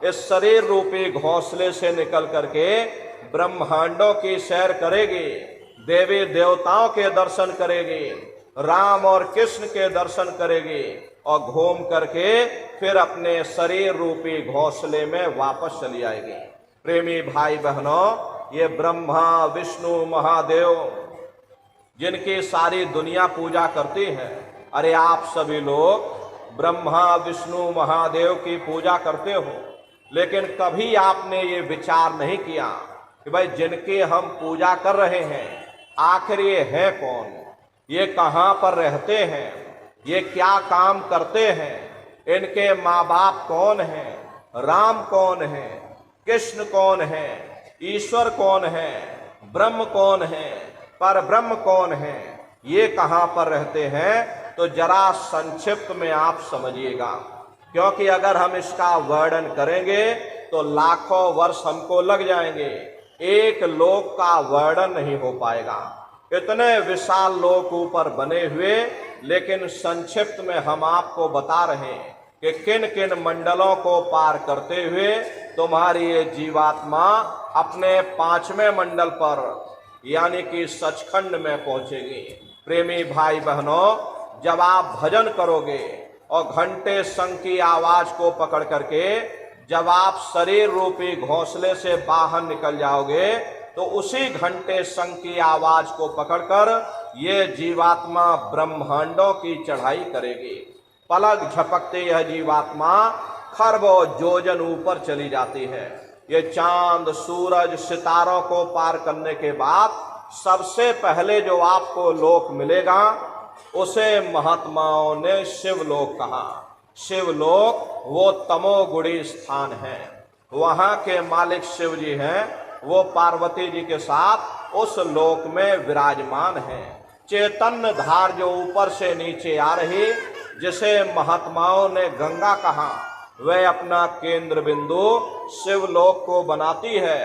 इस शरीर रूपी घोंसले से निकल करके ब्रह्मांडों की सैर करेगी, देवी देवताओं के दर्शन करेगी, राम और कृष्ण के दर्शन करेगी और घूम करके फिर अपने शरीर रूपी घोंसले में वापस चली आएगी। प्रेमी भाई बहनों, ये ब्रह्मा विष्णु महादेव जिनकी सारी दुनिया पूजा करती है, अरे आप सभी लोग ब्रह्मा विष्णु महादेव की पूजा करते हो, लेकिन कभी आपने ये विचार नहीं किया कि भाई जिनकी हम पूजा कर रहे हैं आखिर ये हैं कौन, ये कहाँ पर रहते हैं, ये क्या काम करते हैं, इनके माँ बाप कौन हैं, राम कौन है, कृष्ण कौन है, ईश्वर कौन है, ब्रह्म कौन है, पर ब्रह्म कौन है, ये कहाँ पर रहते हैं, तो जरा संक्षिप्त में आप समझिएगा, क्योंकि अगर हम इसका वर्णन करेंगे तो लाखों वर्ष हमको लग जाएंगे, एक लोक का वर्णन नहीं हो पाएगा। इतने विशाल लोक ऊपर बने हुए, लेकिन संक्षिप्त में हम आपको बता रहे हैं कि किन किन मंडलों को पार करते हुए तुम्हारी ये जीवात्मा अपने 5वें मंडल पर यानी कि सचखंड में पहुंचेगी। प्रेमी भाई बहनों, जब आप भजन करोगे और घंटे शंख की आवाज को पकड़ करके जब आप शरीर रूपी घोंसले से बाहर निकल जाओगे, तो उसी घंटे शंख की आवाज को पकड़कर ये जीवात्मा ब्रह्मांडों की चढ़ाई करेगी। पलक झपकते यह जीवात्मा खरबों योजन ऊपर चली जाती है। ये चांद, सूरज, सितारों को पार करने के बाद सबसे पहले जो आपको लोक मिलेगा, उसे महात्माओं ने शिवलोक कहा। शिवलोक वो तमोगुणी स्थान है। वहां के मालिक शिव जी हैं, वो पार्वती जी के साथ उस लोक में विराजमान हैं। चैतन्य धार जो ऊपर से नीचे आ रही, जिसे महात्माओं ने गंगा कहा, वह अपना केंद्र बिंदु शिवलोक को बनाती है।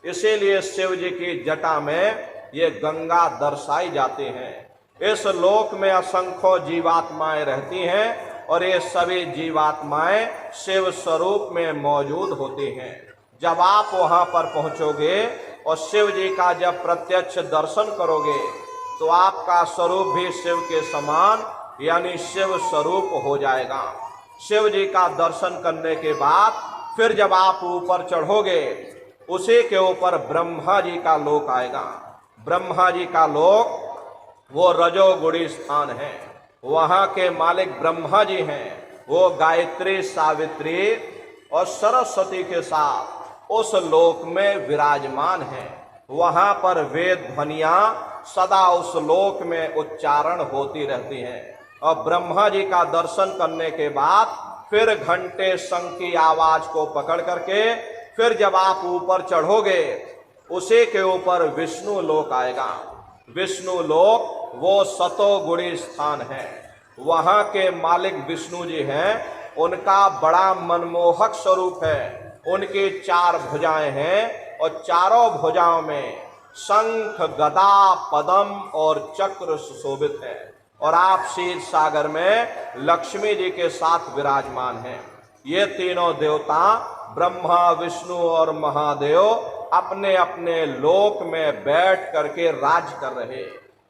इसीलिए शिव जी की जटा में ये गंगा दर्शाई जाती हैं। इस लोक में असंख्यों जीवात्माएं रहती हैं और ये सभी जीवात्माएं शिव स्वरूप में मौजूद होती हैं। जब आप वहां पर पहुंचोगे और शिव जी का जब प्रत्यक्ष दर्शन करोगे, तो आपका स्वरूप भी शिव के समान यानी शिव स्वरूप हो जाएगा। शिव जी का दर्शन करने के बाद फिर जब आप ऊपर चढ़ोगे, उसी के ऊपर ब्रह्मा जी का लोक आएगा। ब्रह्मा जी का लोक वो रजोगुणी स्थान है। वहां के मालिक ब्रह्मा जी हैं। वो गायत्री, सावित्री और सरस्वती के साथ उस लोक में विराजमान हैं। वहां पर वेद ध्वनियां सदा उस लोक में उच्चारण होती रहती हैं। और ब्रह्मा जी का दर्शन करने के बाद फिर घंटे शंख की आवाज को पकड़ करके फिर जब आप ऊपर चढ़ोगे, उसी के ऊपर विष्णु लोक आएगा। विष्णु लोक वो सतोगुणी स्थान है। वहां के मालिक विष्णु जी हैं। उनका बड़ा मनमोहक स्वरूप है। उनकी 4 भुजाएं हैं और चारों भुजाओं में शंख, गदा, पद्म और चक्र सुशोभित है। और आप क्षीर सागर में लक्ष्मी जी के साथ विराजमान हैं। ये तीनों देवता ब्रह्मा, विष्णु और महादेव अपने अपने लोक में बैठ करके राज कर रहे।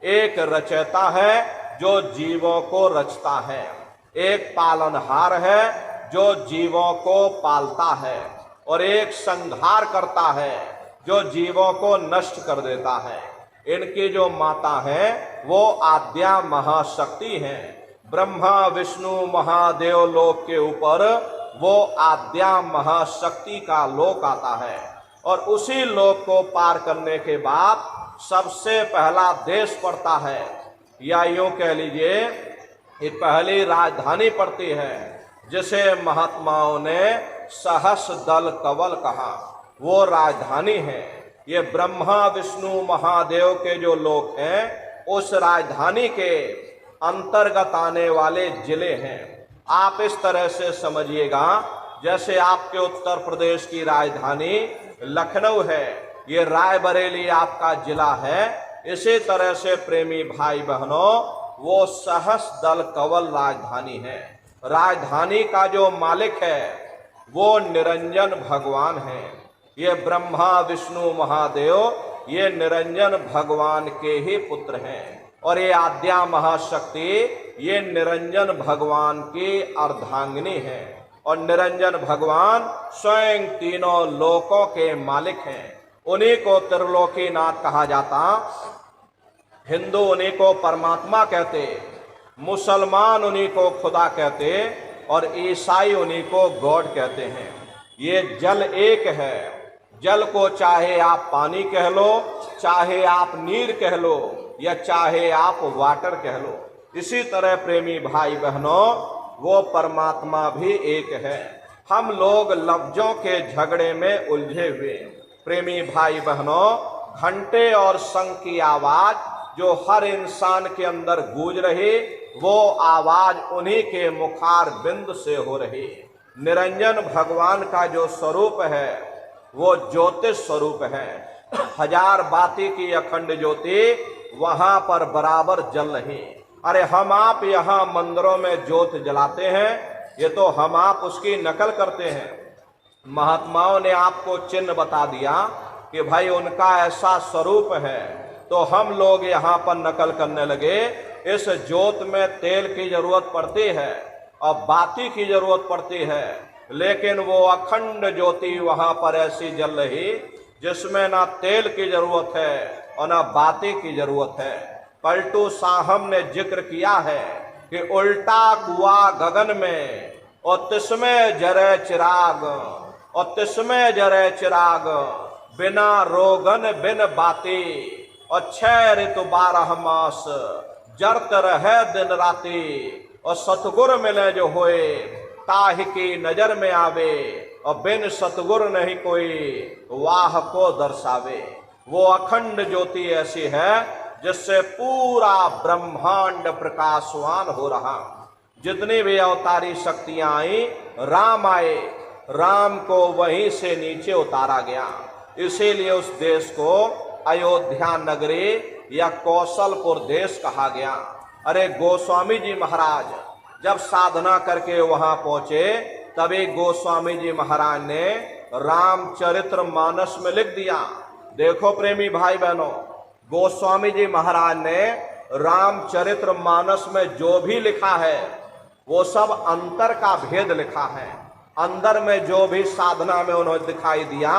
एक रचयिता है जो जीवों को रचता है, एक पालनहार है जो जीवों को पालता है, और एक संहार करता है जो जीवों को नष्ट कर देता है। इनकी जो माता है वो आद्या महाशक्ति हैं। ब्रह्मा, विष्णु, महादेव लोक के ऊपर वो आद्या महाशक्ति का लोक आता है। और उसी लोक को पार करने के बाद सबसे पहला देश पड़ता है, या यूं कह लीजिए एक पहली राजधानी पड़ती है, जिसे महात्माओं ने सहस्र दल कवल कहा। वो राजधानी है। ये ब्रह्मा, विष्णु, महादेव के जो लोक हैं, उस राजधानी के अंतर्गत आने वाले जिले हैं। आप इस तरह से समझिएगा, जैसे आपके उत्तर प्रदेश की राजधानी लखनऊ है, ये रायबरेली आपका जिला है। इसी तरह से प्रेमी भाई बहनों, वो सहस्र दल कवल राजधानी है। राजधानी का जो मालिक है वो निरंजन भगवान है। ये ब्रह्मा, विष्णु, महादेव ये निरंजन भगवान के ही पुत्र हैं। और ये आद्या महाशक्ति ये निरंजन भगवान की अर्धांगिनी है। और निरंजन भगवान स्वयं तीनों लोकों के मालिक हैं। उन्हीं को त्रिलोकीनाथ कहा जाता। हिंदू उन्हीं को परमात्मा कहते, मुसलमान उन्हीं को खुदा कहते, और ईसाई उन्हीं को गॉड कहते हैं। ये जल एक है। जल को चाहे आप पानी कह लो, चाहे आप नीर कह लो, या चाहे आप वाटर कह लो। इसी तरह प्रेमी भाई बहनों, वो परमात्मा भी एक है। हम लोग लफ्जों के झगड़े में उलझे हुए। प्रेमी भाई बहनों, घंटे और शंख की आवाज जो हर इंसान के अंदर गूंज रही, वो आवाज उन्हीं के मुखार बिंद से हो रही। निरंजन भगवान का जो स्वरूप है वो ज्योतिष स्वरूप है। हजार बाती की अखंड ज्योति वहां पर बराबर जल रही। अरे हम आप यहाँ मंदिरों में ज्योत जलाते हैं, ये तो हम आप उसकी नकल करते हैं। महात्माओं ने आपको चिन्ह बता दिया कि भाई उनका ऐसा स्वरूप है, तो हम लोग यहाँ पर नकल करने लगे। इस ज्योत में तेल की जरूरत पड़ती है और बाती की जरूरत पड़ती है, लेकिन वो अखंड ज्योति वहां पर ऐसी जल रही जिसमें ना तेल की जरूरत है और ना बाती की जरूरत है। पलटू साहब ने जिक्र किया है कि उल्टा कुआ गगन में और तिसमें जरे चिराग, और तिसमें जरे चिराग, बिना रोगन बिन बाती, और 6 ऋतु 12 मास जरत रहे दिन राती, और सतगुर मिले जो होए ताहि की नजर में आवे, और बिन सतगुर नहीं कोई वाह को दर्शावे। वो अखंड ज्योति ऐसी है जिससे पूरा ब्रह्मांड प्रकाशवान हो रहा। जितनी भी अवतारी शक्तियां आई, राम आए, राम को वहीं से नीचे उतारा गया। इसीलिए उस देश को अयोध्या नगरी या कौशलपुर देश कहा गया। अरे गोस्वामी जी महाराज जब साधना करके वहां पहुंचे, तभी गोस्वामी जी महाराज ने रामचरित्र मानस में लिख दिया। देखो प्रेमी भाई बहनों, गोस्वामी जी महाराज ने रामचरित्र मानस में जो भी लिखा है वो सब अंतर का भेद लिखा है। अंदर में जो भी साधना में उन्होंने दिखाई दिया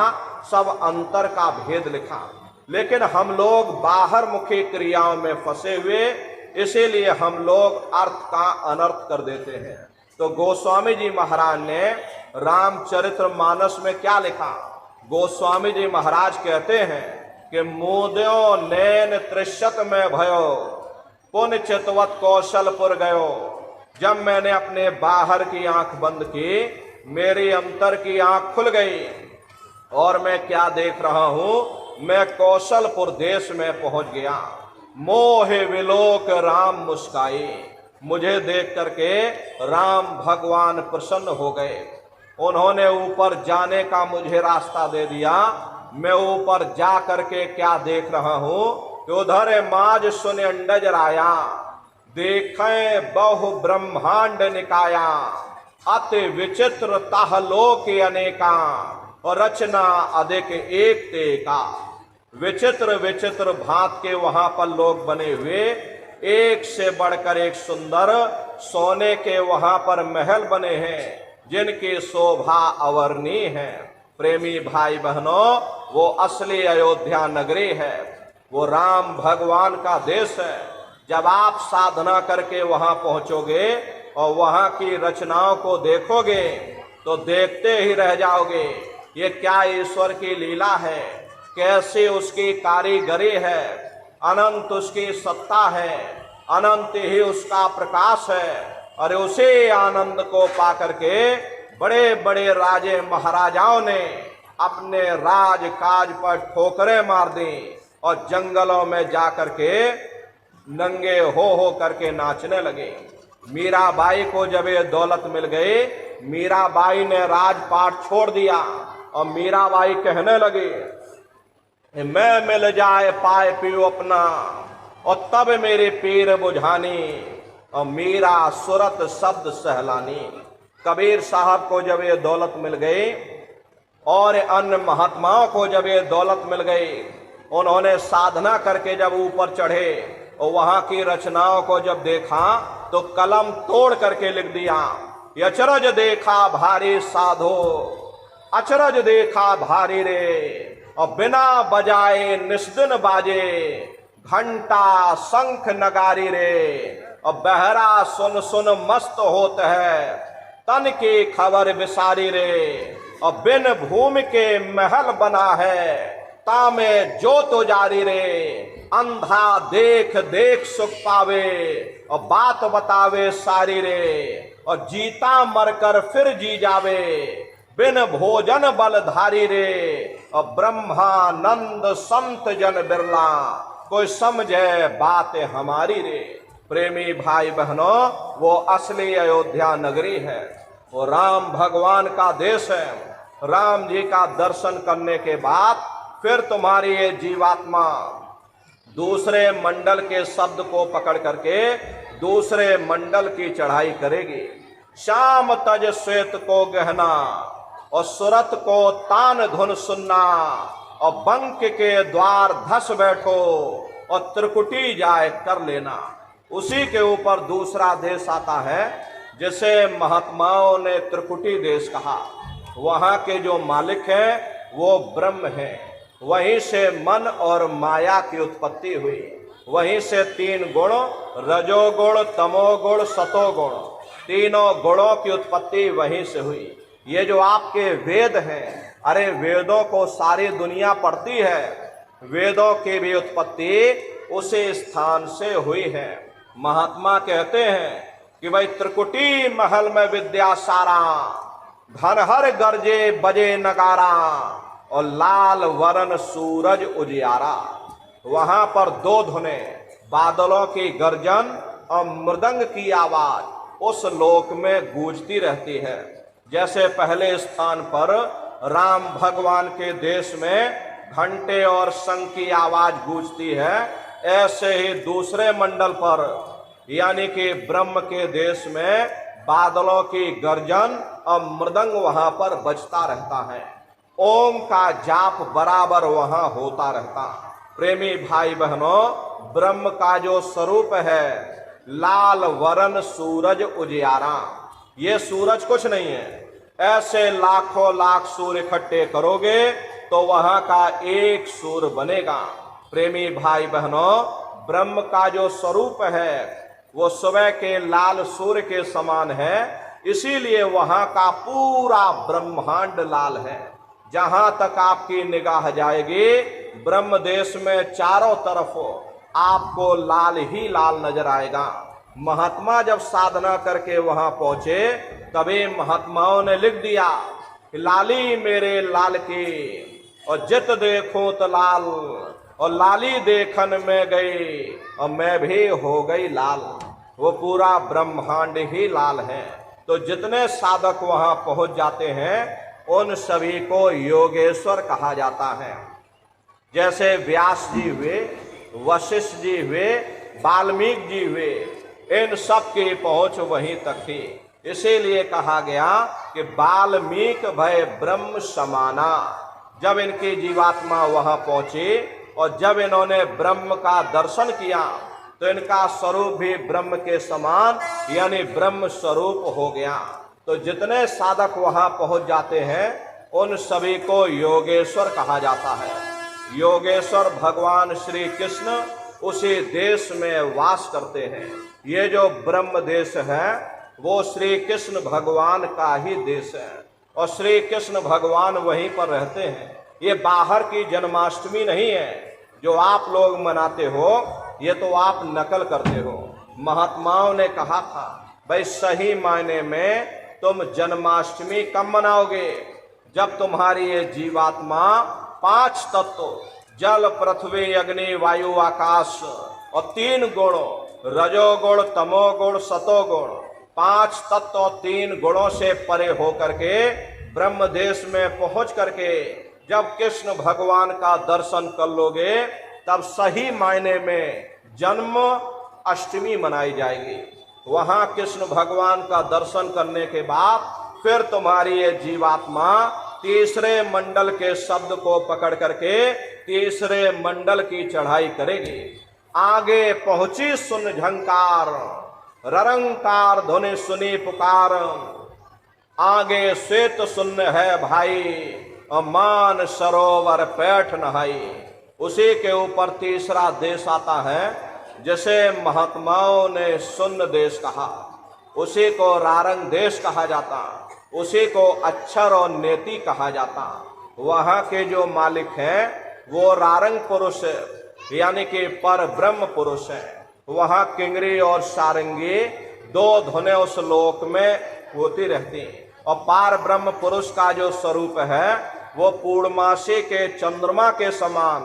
सब अंतर का भेद लिखा। लेकिन हम लोग बाहर मुखी क्रियाओं में फंसे हुए, इसीलिए हम लोग अर्थ का अनर्थ कर देते हैं। तो गोस्वामी जी महाराज ने रामचरित्र मानस में क्या लिखा? गोस्वामी जी महाराज कहते हैं कि मोदयो नैन त्रिशत में भयो, पुण्य चितवत कौशलपुर गयो। जब मैंने अपने बाहर की आंख बंद की, मेरी अंतर की आंख खुल गई और मैं क्या देख रहा हूं, मैं कौशलपुर देश में पहुंच गया। मोहे विलोक राम मुस्काई, मुझे देख करके राम भगवान प्रसन्न हो गए। उन्होंने ऊपर जाने का मुझे रास्ता दे दिया। मैं ऊपर जा करके क्या देख रहा हूं कि उधर माज सुन अंडज राया, देखें बहु ब्रह्मांड निकाया, अति विचित्र ताह लोक अनेका, और रचना अधिक एक ते का। विचित्र विचित्र भांत के वहां पर लोग बने हुए, एक से बढ़कर एक सुंदर सोने के वहां पर महल बने हैं जिनकी शोभा अवर्णीय है। प्रेमी भाई बहनों, वो असली अयोध्या नगरी है, वो राम भगवान का देश है। जब आप साधना करके वहां पहुंचोगे और वहां की रचनाओं को देखोगे तो देखते ही रह जाओगे, ये क्या ईश्वर की लीला है, कैसे उसकी कारीगरी है, अनंत उसकी सत्ता है, अनंत ही उसका प्रकाश है। और उसी आनंद को पाकर के बड़े बड़े राजे महाराजाओं ने अपने राज काज पर ठोकरें मार दी और जंगलों में जाकर के नंगे हो करके नाचने लगे। मीराबाई को जब ये दौलत मिल गई, मीराबाई ने राजपाट छोड़ दिया और मीराबाई कहने लगी, मैं मिल जाए पाए पियो अपना और तब मेरे पीर बुझानी, और मीरा सुरत शब्द सहलानी। कबीर साहब को जब ये दौलत मिल गई और अन्य महात्माओं को जब ये दौलत मिल गई, उन्होंने साधना करके जब ऊपर चढ़े और वहां की रचनाओं को जब देखा तो कलम तोड़ करके लिख दिया, अचरज देखा भारी साधो, अचरज देखा भारी रे, और बिना बजाए निस्दिन बाजे, घंटा शंख नगारी रे, और बहरा सुन सुन मस्त होत है, तन की खबर विसारी रे, और बिन भूमि के महल बना है, तामे जो तो जारी रे, अंधा देख देख सुख पावे और बात बतावे सारी रे, और जीता मरकर फिर जी जावे, बिन भोजन बलधारी रे, और ब्रह्मानंद संत जन बिरला, कोई समझे बात हमारी रे। प्रेमी भाई बहनों, वो असली अयोध्या नगरी है, वो राम भगवान का देश है। राम जी का दर्शन करने के बाद फिर तुम्हारी ये जीवात्मा दूसरे मंडल के शब्द को पकड़ करके दूसरे मंडल की चढ़ाई करेगी। श्याम तज श्वेत को गहना, और सुरत को तान धुन सुनना, और बंक के द्वार धस बैठो, और त्रिकुटी जाए कर लेना। उसी के ऊपर दूसरा देश आता है जिसे महात्माओं ने त्रिकुटी देश कहा। वहां के जो मालिक हैं वो ब्रह्म हैं। वहीं से मन और माया की उत्पत्ति हुई। वहीं से तीन गुण, रजोगुण, तमोगुण, सतोगुण, तीनों गुणों की उत्पत्ति वहीं से हुई। ये जो आपके वेद हैं, अरे वेदों को सारी दुनिया पढ़ती है। वेदों की भी उत्पत्ति उसी स्थान से हुई है। महात्मा कहते हैं कि भाई त्रिकुटी महल में विद्या सारा, धन हर गरजे बजे नगारा, और लाल वरण सूरज उजियारा। वहां पर दो धुने, बादलों की गर्जन और मृदंग की आवाज उस लोक में गूंजती रहती है। जैसे पहले स्थान पर राम भगवान के देश में घंटे और शंख की आवाज गूंजती है, ऐसे ही दूसरे मंडल पर यानी कि ब्रह्म के देश में बादलों की गर्जन और मृदंग वहां पर बजता रहता है। ओम का जाप बराबर वहां होता रहता। प्रेमी भाई बहनों, ब्रह्म का जो स्वरूप है लाल वरण सूरज उजियारा, ये सूरज कुछ नहीं है। ऐसे लाखों लाख सूर्य इकट्ठे करोगे तो वहां का एक सूर्य बनेगा। प्रेमी भाई बहनों, ब्रह्म का जो स्वरूप है वो सुबह के लाल सूर्य के समान है, इसीलिए वहां का पूरा ब्रह्मांड लाल है। जहां तक आपकी निगाह जाएगी ब्रह्म देश में चारों तरफ आपको लाल ही लाल नजर आएगा। महात्मा जब साधना करके वहां पहुंचे तभी महात्माओं ने लिख दिया कि लाली मेरे लाल की, और जित देखूं तो लाल, और लाली देखन में गई, और मैं भी हो गई लाल। वो पूरा ब्रह्मांड ही लाल है। तो जितने साधक वहां पहुंच जाते हैं उन सभी को योगेश्वर कहा जाता है। जैसे व्यास जी हुए, वशिष्ठ जी हुए, वाल्मीकि जी हुए, इन सब की पहुंच वहीं तक थी। इसीलिए कहा गया कि वाल्मीकि भय ब्रह्म समाना। जब इनकी जीवात्मा वहां पहुंची और जब इन्होंने ब्रह्म का दर्शन किया तो इनका स्वरूप भी ब्रह्म के समान यानी ब्रह्म स्वरूप हो गया। तो जितने साधक वहां पहुंच जाते हैं उन सभी को योगेश्वर कहा जाता है। योगेश्वर भगवान श्री कृष्ण उसी देश में वास करते हैं। ये जो ब्रह्म देश है वो श्री कृष्ण भगवान का ही देश है और श्री कृष्ण भगवान वहीं पर रहते हैं। ये बाहर की जन्माष्टमी नहीं है जो आप लोग मनाते हो, ये तो आप नकल करते हो। महात्माओं ने कहा था भाई सही मायने में तुम जन्माष्टमी कब मनाओगे? जब तुम्हारी ये जीवात्मा 5 तत्व जल पृथ्वी अग्नि वायु आकाश और 3 गुणों रजोगुण तमोगुण सतोगुण 5 तत्व और 3 गुणों से परे होकर के ब्रह्म देश में पहुंच करके जब कृष्ण भगवान का दर्शन कर लोगे तब सही मायने में जन्म अष्टमी मनाई जाएगी। वहां कृष्ण भगवान का दर्शन करने के बाद फिर तुम्हारी ये जीवात्मा तीसरे मंडल के शब्द को पकड़ करके तीसरे मंडल की चढ़ाई करेगी। आगे पहुंची सुन झंकार ररंकार ध्वनि सुनी पुकार, आगे श्वेत शून्य है भाई और मान सरोवर पैठ नहाई। उसी के ऊपर तीसरा देश आता है जैसे महात्माओं ने शून्य देश कहा, उसी को रारंग देश कहा जाता, उसी को अक्षर और नेति कहा जाता। वहाँ के जो मालिक हैं वो रारंग पुरुष यानी कि पर ब्रह्म पुरुष हैं। वहाँ किंगरी और सारंगी 2 धुनें उस लोक में होती रहती। और पार ब्रह्म पुरुष का जो स्वरूप है वो पूर्णमासी के चंद्रमा के समान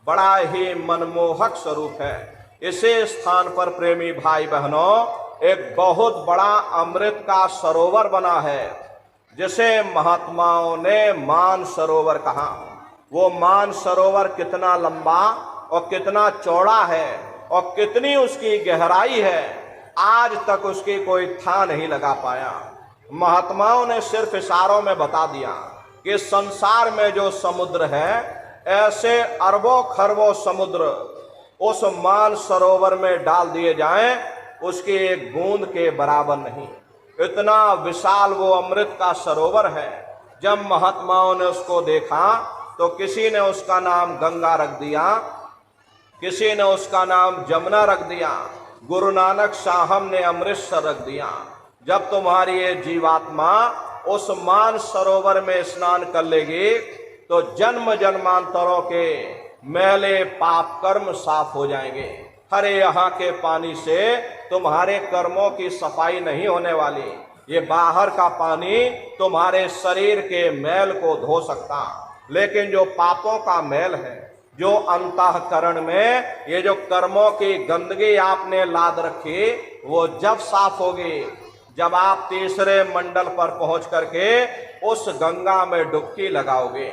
बड़ा ही मनमोहक स्वरूप है। इसी स्थान पर प्रेमी भाई बहनों एक बहुत बड़ा अमृत का सरोवर बना है, जिसे महात्माओं ने मान सरोवर कहा। वो मान सरोवर कितना लंबा और कितना चौड़ा है और कितनी उसकी गहराई है, आज तक उसकी कोई था नहीं लगा पाया। महात्माओं ने सिर्फ इशारों में बता दिया कि संसार में जो समुद्र है, ऐसे अरबों खरबों समुद्र उस मान सरोवर में डाल दिए जाएं, उसकी एक बूंद के बराबर नहीं। इतना विशाल वो अमृत का सरोवर है। जब महात्माओं ने उसको देखा तो किसी ने उसका नाम गंगा रख दिया, किसी ने उसका नाम जमुना रख दिया, गुरु नानक साहब ने अमृतसर रख दिया। जब तुम्हारी ये जीवात्मा उस मान सरोवर में स्नान कर लेगी तो जन्म जन्मांतरों के मैले पाप कर्म साफ हो जाएंगे। अरे यहाँ के पानी से तुम्हारे कर्मों की सफाई नहीं होने वाली। ये बाहर का पानी तुम्हारे शरीर के मैल को धो सकता, लेकिन जो पापों का मैल है, जो अंतःकरण में ये जो कर्मों की गंदगी आपने लाद रखी, वो जब साफ होगी, जब आप तीसरे मंडल पर पहुंच करके उस गंगा में डुबकी लगाओगे।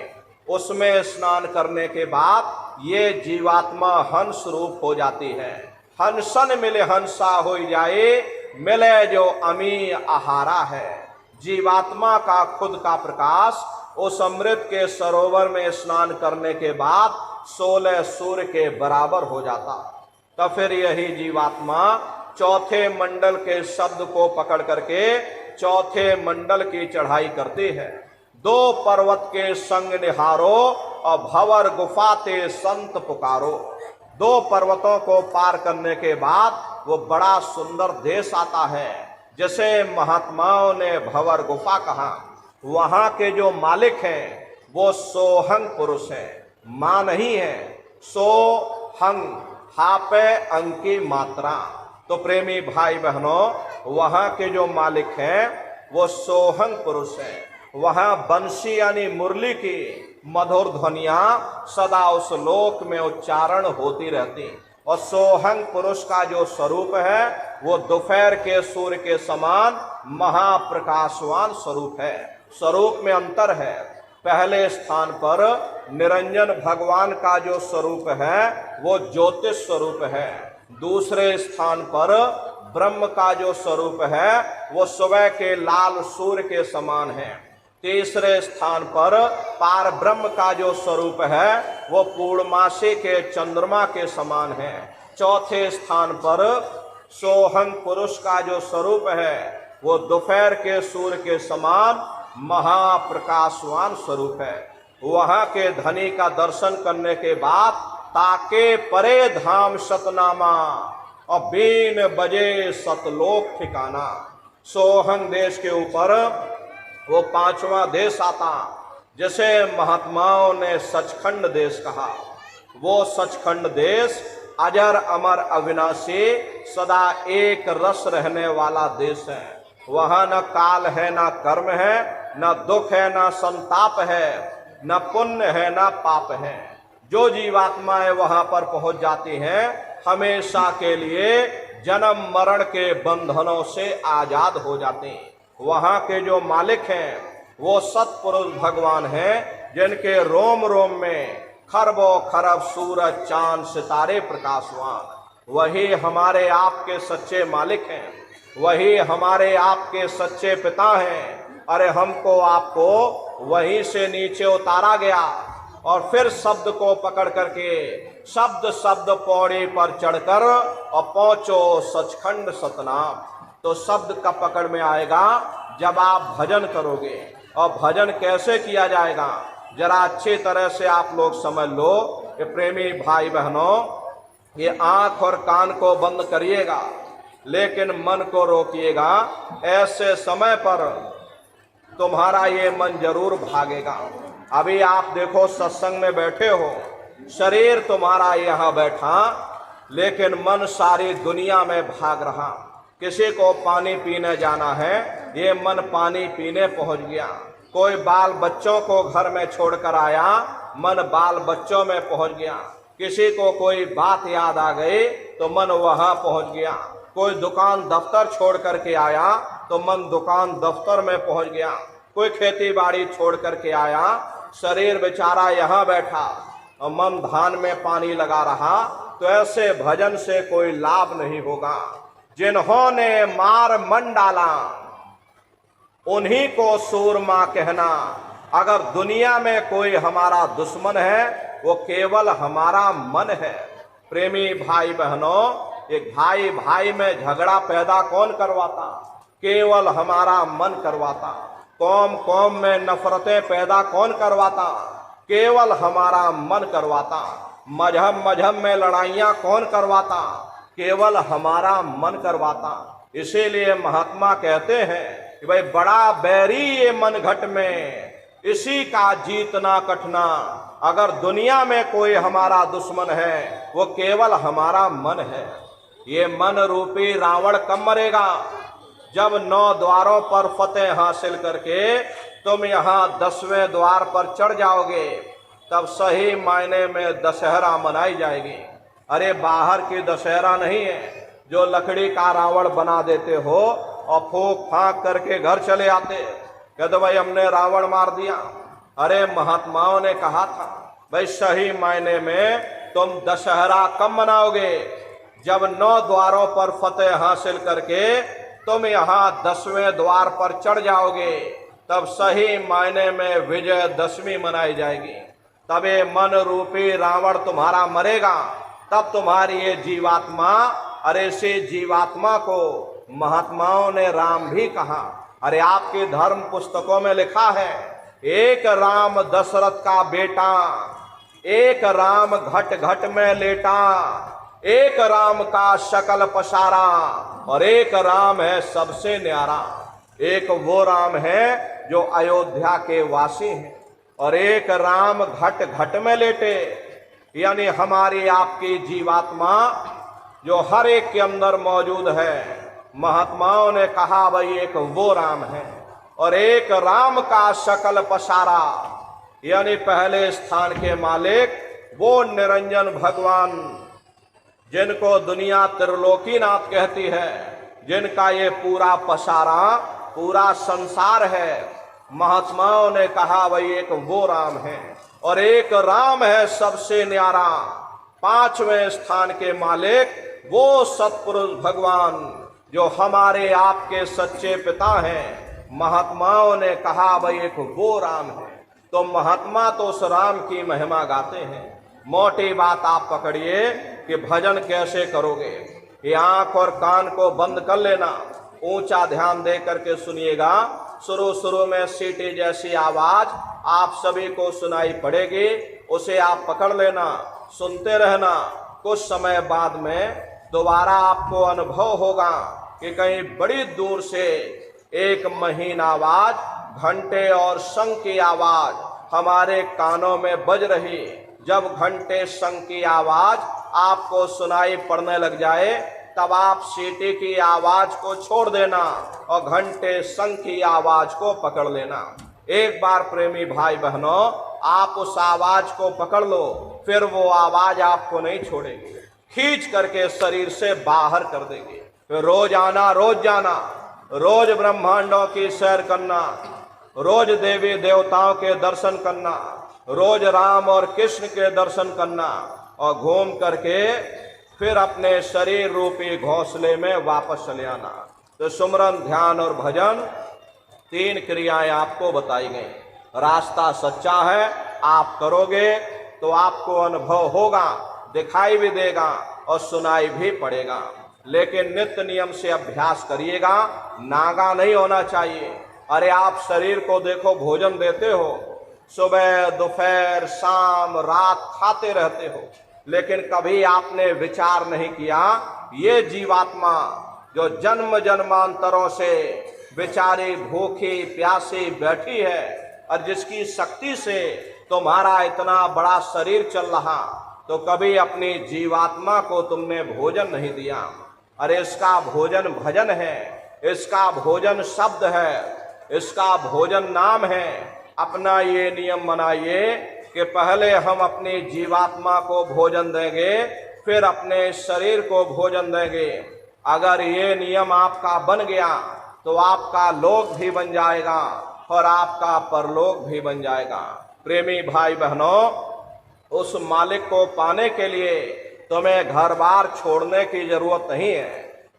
उसमें स्नान करने के बाद ये जीवात्मा हंस रूप हो जाती है। हंसन मिले हंसा हो जाए, मिले जो अमी आहारा है। जीवात्मा का खुद का प्रकाश उस अमृत के सरोवर में स्नान करने के बाद 16 सूर्य के बराबर हो जाता। तब फिर यही जीवात्मा चौथे मंडल के शब्द को पकड़ करके चौथे मंडल की चढ़ाई करती है। 2 पर्वत के संग निहारो और भंवर गुफा ते संत पुकारो। 2 पर्वतों को पार करने के बाद वो बड़ा सुंदर देश आता है, जैसे महात्माओं ने भंवर गुफा कहा। वहां के जो मालिक हैं वो सोहंग पुरुष है, मां नहीं है। सोहंग हापे अंक की मात्रा। तो प्रेमी भाई बहनों, वहां के जो मालिक हैं वो सोहंग पुरुष है। वहां बंसी यानी मुरली की मधुर ध्वनियां सदा उस लोक में उच्चारण होती रहती। और सोहंग पुरुष का जो स्वरूप है वो दोपहर के सूर्य के समान महाप्रकाशवान स्वरूप है। स्वरूप में अंतर है। पहले स्थान पर निरंजन भगवान का जो स्वरूप है वो ज्योतिष स्वरूप है। दूसरे स्थान पर ब्रह्म का जो स्वरूप है वो सुबह के लाल सूर्य के समान है। तीसरे स्थान पर पार ब्रह्म का जो स्वरूप है वो पूर्णमासी के चंद्रमा के समान है। चौथे स्थान पर सोहंग पुरुष का जो स्वरूप है वो दोपहर के सूर्य के समान महाप्रकाशवान स्वरूप है। वहां के धनी का दर्शन करने के बाद ताके परे धाम सतनामा और बीन बजे सतलोक ठिकाना। सोहंग देश के ऊपर वो 5वां देश आता, जैसे महात्माओं ने सचखंड देश कहा। वो सचखंड देश अजर अमर अविनाशी सदा एक रस रहने वाला देश है। वहां न काल है, न कर्म है, न दुख है, न संताप है, न पुण्य है, न पाप है। जो जीवात्माएं वहां पर पहुंच जाती हैं हमेशा के लिए जन्म मरण के बंधनों से आजाद हो जाते हैं। वहां के जो मालिक हैं वो सत्पुरुष भगवान हैं, जिनके रोम रोम में खरबों खरब सूरज चांद सितारे प्रकाशवान। वही हमारे आपके सच्चे मालिक हैं, वही हमारे आपके सच्चे पिता हैं। अरे हमको आपको वहीं से नीचे उतारा गया और फिर शब्द को पकड़ करके शब्द शब्द पौड़ी पर चढ़कर और पहुंचो सचखंड सतनाम। तो शब्द का पकड़ में आएगा जब आप भजन करोगे। और भजन कैसे किया जाएगा जरा अच्छी तरह से आप लोग समझ लो कि प्रेमी भाई बहनों, ये आंख और कान को बंद करिएगा लेकिन मन को रोकिएगा। ऐसे समय पर तुम्हारा ये मन जरूर भागेगा। अभी आप देखो सत्संग में बैठे हो, शरीर तुम्हारा यहाँ बैठा लेकिन मन सारी दुनिया में भाग रहा। किसी को पानी पीने जाना है, ये मन पानी पीने पहुंच गया। कोई बाल बच्चों को घर में छोड़कर आया, मन बाल बच्चों में पहुंच गया। किसी को कोई बात याद आ गई तो मन वहां पहुंच गया। कोई दुकान दफ्तर छोड़ करके आया तो मन दुकान दफ्तर में पहुंच गया। कोई खेती बाड़ी छोड़ करके आया, शरीर बेचारा यहाँ बैठा और मन धान में पानी लगा रहा। तो ऐसे भजन से कोई लाभ नहीं होगा। जिन्होंने मार मन डाला उन्हीं को सूरमा कहना। अगर दुनिया में कोई हमारा दुश्मन है वो केवल हमारा मन है। प्रेमी भाई बहनों, एक भाई भाई में झगड़ा पैदा कौन करवाता? केवल हमारा मन करवाता। कौम कौम में नफरतें पैदा कौन करवाता? केवल हमारा मन करवाता। मजहब मजहब में लड़ाइयाँ कौन करवाता? केवल हमारा मन करवाता। इसीलिए महात्मा कहते हैं कि भाई बड़ा बैरी ये मन घट में, इसी का जीतना कठिना। अगर दुनिया में कोई हमारा दुश्मन है वो केवल हमारा मन है। ये मन रूपी रावण कब मरेगा? जब 9 द्वारों पर फतेह हासिल करके तुम यहाँ 10वें द्वार पर चढ़ जाओगे, तब सही मायने में दशहरा मनाई जाएगी। अरे बाहर की दशहरा नहीं है जो लकड़ी का रावण बना देते हो और फूंक फांक करके घर चले आते, कहते भाई हमने रावण मार दिया। अरे महात्माओं ने कहा था भाई सही मायने में तुम दशहरा कब मनाओगे? जब 9 द्वारों पर फतेह हासिल करके तुम यहाँ 10वें द्वार पर चढ़ जाओगे, तब सही मायने में विजयदशमी मनाई जाएगी। तब ये मन रूपी रावण तुम्हारा मरेगा, तब तुम्हारी ये जीवात्मा, अरे से जीवात्मा को महात्माओं ने राम भी कहा। अरे आपके धर्म पुस्तकों में लिखा है, एक राम दशरथ का बेटा, एक राम घट घट में लेटा, एक राम का शकल पसारा, और एक राम है सबसे न्यारा। एक वो राम है जो अयोध्या के वासी हैं, और एक राम घट घट में लेटे, यानी हमारी आपकी जीवात्मा जो हर एक के अंदर मौजूद है। महात्माओं ने कहा भाई एक वो राम है, और एक राम का शकल पसारा, यानी पहले स्थान के मालिक वो निरंजन भगवान, जिनको दुनिया त्रिलोकीनाथ कहती है, जिनका ये पूरा पसारा पूरा संसार है। महात्माओं ने कहा भाई एक वो राम है, और एक राम है सबसे न्यारा। 5वें स्थान के मालिक वो सतपुरुष भगवान जो हमारे आपके सच्चे पिता हैं। महात्माओं ने कहा भाई एक वो राम है। तो महात्मा तो उस राम की महिमा गाते हैं। मोटी बात आप पकड़िए कि भजन कैसे करोगे। ये आंख और कान को बंद कर लेना, ऊंचा ध्यान दे करके सुनिएगा। शुरू शुरू में सीटी जैसी आवाज आप सभी को सुनाई पड़ेगी, उसे आप पकड़ लेना, सुनते रहना। कुछ समय बाद में दोबारा आपको अनुभव होगा कि कहीं बड़ी दूर से एक महीन आवाज, घंटे और शंख की आवाज हमारे कानों में बज रही। जब घंटे शंख की आवाज आपको सुनाई पड़ने लग जाए, तब आप सीटी की आवाज को छोड़ देना और घंटे शंख की आवाज को पकड़ लेना। एक बार प्रेमी भाई बहनों आप उस आवाज को पकड़ लो, फिर वो आवाज आपको नहीं छोड़ेगी, खींच करके शरीर से बाहर कर देगी। फिर रोज आना, रोज जाना, रोज ब्रह्मांडों की सैर करना, रोज देवी देवताओं के दर्शन करना, रोज राम और कृष्ण के दर्शन करना, और घूम करके फिर अपने शरीर रूपी घोंसले में वापस चले आना। तो सुमरन, ध्यान और भजन 3 क्रियाएं आपको बताई गई। रास्ता सच्चा है, आप करोगे तो आपको अनुभव होगा, दिखाई भी देगा और सुनाई भी पड़ेगा। लेकिन नित्य नियम से अभ्यास करिएगा, नागा नहीं होना चाहिए। अरे आप शरीर को देखो, भोजन देते हो, सुबह दोपहर शाम रात खाते रहते हो, लेकिन कभी आपने विचार नहीं किया ये जीवात्मा जो जन्म जन्मांतरों से बेचारी भूखी प्यासी बैठी है, और जिसकी शक्ति से तुम्हारा इतना बड़ा शरीर चल रहा, तो कभी अपनी जीवात्मा को तुमने भोजन नहीं दिया। अरे इसका भोजन भजन है, इसका भोजन शब्द है, इसका भोजन नाम है। अपना ये नियम बनाइए कि पहले हम अपनी जीवात्मा को भोजन देंगे, फिर अपने शरीर को भोजन देंगे। अगर ये नियम आपका बन गया तो आपका लोक भी बन जाएगा और आपका परलोक भी बन जाएगा। प्रेमी भाई बहनों, उस मालिक को पाने के लिए तुम्हें घर बार छोड़ने की जरूरत नहीं है,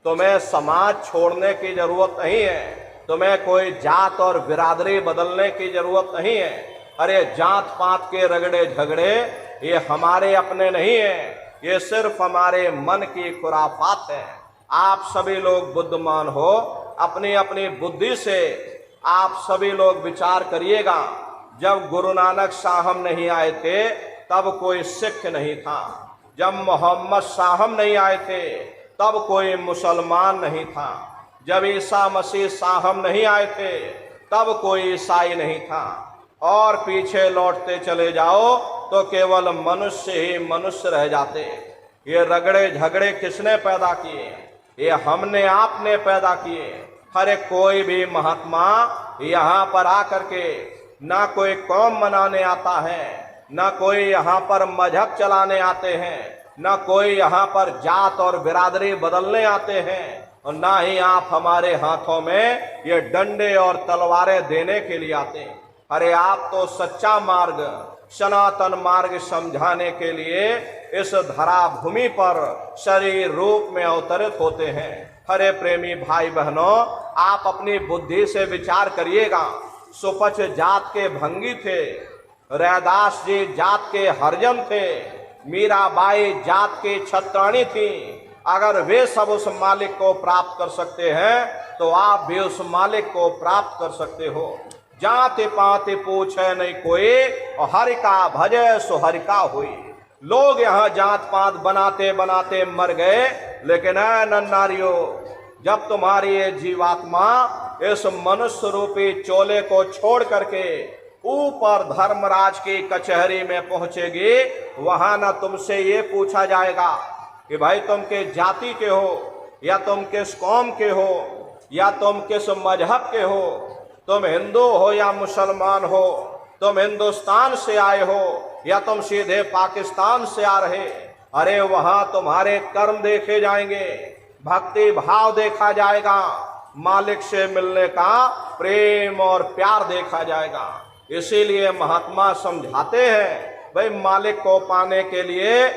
तुम्हें समाज छोड़ने की जरूरत नहीं है, तुम्हें कोई जात और बिरादरी बदलने की जरूरत नहीं है। अरे जात पात के रगड़े झगड़े ये हमारे अपने नहीं है, ये सिर्फ हमारे मन की खुराफात है। आप सभी लोग बुद्धिमान हो, अपनी अपनी बुद्धि से आप सभी लोग विचार करिएगा। जब गुरु नानक साहब नहीं आए थे तब कोई सिख नहीं था, जब मोहम्मद साहब नहीं आए थे तब कोई मुसलमान नहीं था, जब ईसा मसीह साहब नहीं आए थे तब कोई ईसाई नहीं था। और पीछे लौटते चले जाओ तो केवल मनुष्य ही मनुष्य रह जाते। ये रगड़े झगड़े किसने पैदा किए? ये हमने आपने पैदा किए। हर कोई भी महात्मा यहाँ पर आकर के ना कोई कौम मनाने आता है, ना कोई यहाँ पर मजहब चलाने आते हैं, ना कोई यहाँ पर जात और बिरादरी बदलने आते हैं, और ना ही आप हमारे हाथों में ये डंडे और तलवारें देने के लिए आते हैं। अरे आप तो सच्चा मार्ग, सनातन मार्ग समझाने के लिए इस धरा भूमि पर शरीर रूप में अवतरित होते हैं। हरे प्रेमी भाई बहनों, आप अपनी बुद्धि से विचार करिएगा। सुपच जात के भंगी थे, रैदास जी जात के हरजन थे, मीराबाई जात की छत्राणी थी। अगर वे सब उस मालिक को प्राप्त कर सकते हैं तो आप भी उस मालिक को प्राप्त कर सकते हो। जाति पाति पूछे नहीं कोई, और हरि का भजे सो हरि का हुई। लोग यहाँ जात पात बनाते बनाते मर गए, लेकिन ऐ नन्नारियों, जब तुम्हारी ये जीवात्मा इस मनुष्य रूपी चोले को छोड़ करके ऊपर धर्मराज की कचहरी में पहुंचेगी, वहां न तुमसे ये पूछा जाएगा कि भाई तुम किस जाति के हो, या तुम किस कौम के हो, या तुम किस मजहब के हो, तुम हिंदू हो या मुसलमान हो, तुम हिंदुस्तान से आए हो या तुम सीधे पाकिस्तान से आ रहे। अरे वहां तुम्हारे कर्म देखे जाएंगे, भक्ति भाव देखा जाएगा, मालिक से मिलने का प्रेम और प्यार देखा जाएगा। इसीलिए महात्मा समझाते हैं, भाई मालिक को पाने के लिए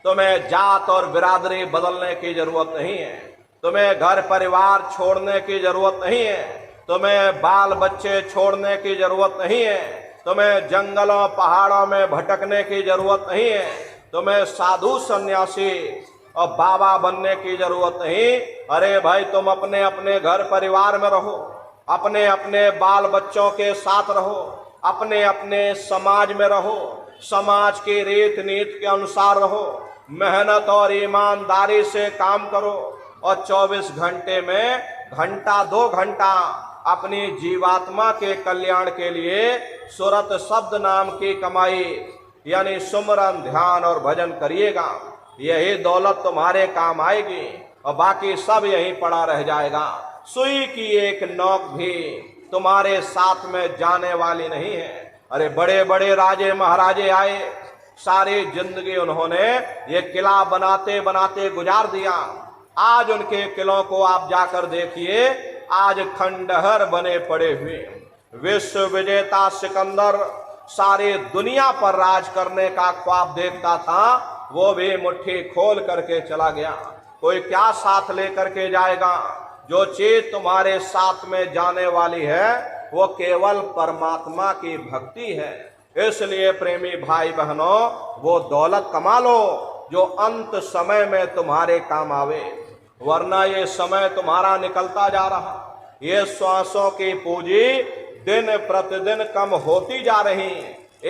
तुम्हें जात और बिरादरी बदलने की जरूरत नहीं है, तुम्हें घर परिवार छोड़ने की जरूरत नहीं है, तुम्हें बाल बच्चे छोड़ने की जरूरत नहीं है, तुम्हें जंगलों पहाड़ों में भटकने की जरूरत नहीं है, तुम्हें साधु सन्यासी और बाबा बनने की जरूरत नहीं। अरे भाई तुम अपने अपने घर परिवार में रहो, अपने अपने बाल बच्चों के साथ रहो, अपने अपने समाज में रहो, समाज की रीत नीति के अनुसार रहो, मेहनत और ईमानदारी से काम करो, और 24 घंटे में घंटा 2 घंटा अपनी जीवात्मा के कल्याण के लिए सुरत शब्द नाम की कमाई यानी सुमरन ध्यान और भजन करिएगा। यही दौलत तुम्हारे काम आएगी और बाकी सब यहीं पड़ा रह जाएगा। सुई की एक नोक भी तुम्हारे साथ में जाने वाली नहीं है। अरे बड़े बड़े राजे महाराजे आए, सारी जिंदगी उन्होंने ये किला बनाते बनाते गुजार दिया। आज उनके किलों को आप जाकर देखिए, आज खंडहर बने पड़े हुए। विश्व विजेता सिकंदर सारी दुनिया पर राज करने का ख्वाब देखता था, वो भी मुट्ठी खोल करके चला गया। कोई क्या साथ लेकर के जाएगा? जो चीज तुम्हारे साथ में जाने वाली है वो केवल परमात्मा की भक्ति है। इसलिए प्रेमी भाई बहनों, वो दौलत कमा लो जो अंत समय में तुम्हारे काम आवे, वरना ये समय तुम्हारा निकलता जा रहा। ये श्वासों की पूंजी दिन प्रतिदिन कम होती जा रही।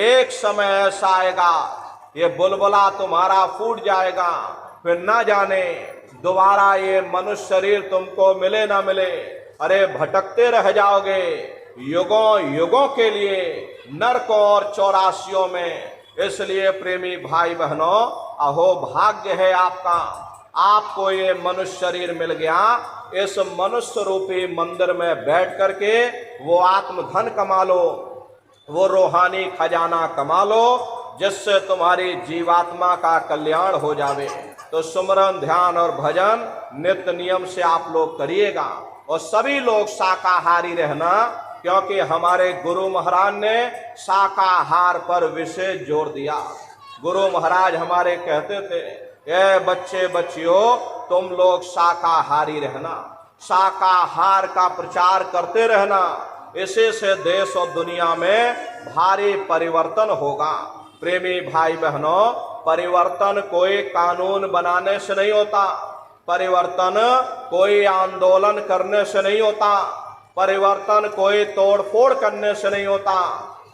एक समय ऐसा आएगा ये बुलबुला तुम्हारा फूट जाएगा, फिर ना जाने दोबारा ये मनुष्य शरीर तुमको मिले ना मिले। अरे भटकते रह जाओगे युगों युगों के लिए नरकों और चौरासियों में। इसलिए प्रेमी भाई बहनों, अहो भाग्य है आपका आपको ये मनुष्य शरीर मिल गया, इस मनुष्य रूपी मंदिर में बैठ करके वो आत्मधन कमा लो, वो रूहानी खजाना कमा लो, जिससे तुम्हारी जीवात्मा का कल्याण हो जावे। तो सुमरन, ध्यान और भजन नित्य नियम से आप लोग करिएगा। और सभी लोग शाकाहारी रहना, क्योंकि हमारे गुरु महाराज ने शाकाहार पर विशेष जोर दिया। गुरु महाराज हमारे कहते थे, ये बच्चे बच्चियों तुम लोग शाकाहारी रहना, शाकाहार का प्रचार करते रहना, इसी से देश और दुनिया में भारी परिवर्तन होगा। प्रेमी भाई बहनों, परिवर्तन कोई कानून बनाने से नहीं होता, परिवर्तन कोई आंदोलन करने से नहीं होता, परिवर्तन कोई तोड़फोड़ करने से नहीं होता।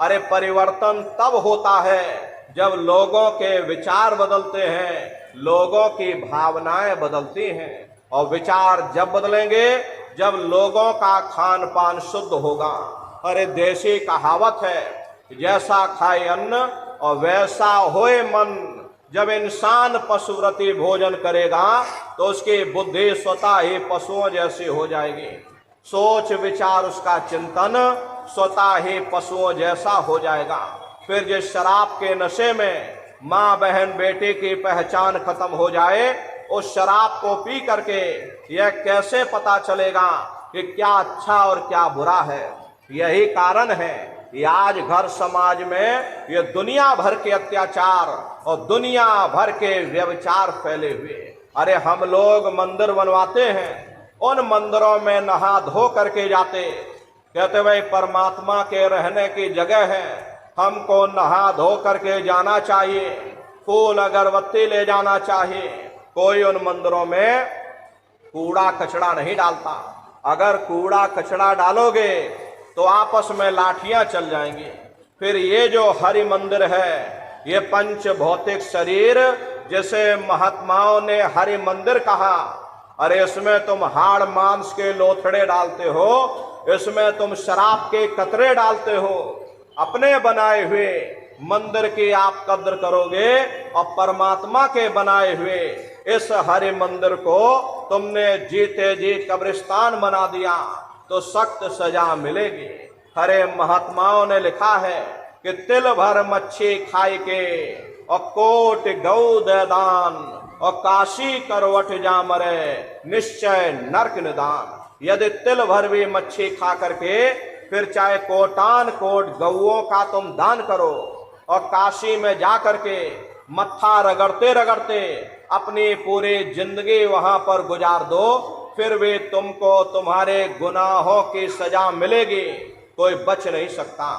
अरे परिवर्तन तब होता है जब लोगों के विचार बदलते हैं, लोगों की भावनाएं बदलती हैं। और विचार जब बदलेंगे जब लोगों का खान पान शुद्ध होगा। अरे देसी कहावत है, जैसा खाए अन्न और वैसा होए मन। जब इंसान पशुव्रती भोजन करेगा तो उसकी बुद्धि स्वतः ही पशुओं जैसी हो जाएगी, सोच विचार उसका चिंतन स्वतः ही पशुओं जैसा हो जाएगा। फिर जिस शराब के नशे में माँ बहन बेटे की पहचान खत्म हो जाए, उस शराब को पी करके यह कैसे पता चलेगा कि क्या अच्छा और क्या बुरा है। यही कारण है कि आज घर समाज में ये दुनिया भर के अत्याचार और दुनिया भर के व्यभिचार फैले हुए। अरे हम लोग मंदिर बनवाते हैं, उन मंदिरों में नहा धो करके जाते, कहते भाई परमात्मा के रहने की जगह है, हमको नहा धो करके जाना चाहिए, फूल अगरबत्ती ले जाना चाहिए। कोई उन मंदिरों में कूड़ा कचरा नहीं डालता। अगर कूड़ा कचरा डालोगे तो आपस में लाठियां चल जाएंगी। फिर ये जो हरि मंदिर है, ये पंच भौतिक शरीर जिसे महात्माओं ने हरि मंदिर कहा, अरे इसमें तुम हाड़ मांस के लोथड़े डालते हो, इसमें तुम शराब के कतरे डालते हो। अपने बनाए हुए मंदिर की आप कद्र करोगे और परमात्मा के बनाए हुए इस हरि मंदिर को तुमने जीते जी कब्रिस्तान बना दिया तो सख्त सजा मिलेगी। हरे महात्माओं ने लिखा है कि तिल भर मच्छी खाई के और कोट गौ दे दान और काशी करवट जा मरे निश्चय नरक निदान। यदि तिल भर भी मच्छी खा करके फिर चाहे कोटान कोट गौओं का तुम दान करो और काशी में जा करके मत्था रगड़ते रगड़ते अपनी पूरी जिंदगी वहां पर गुजार दो, फिर भी तुमको तुम्हारे गुनाहों की सजा मिलेगी, कोई बच नहीं सकता।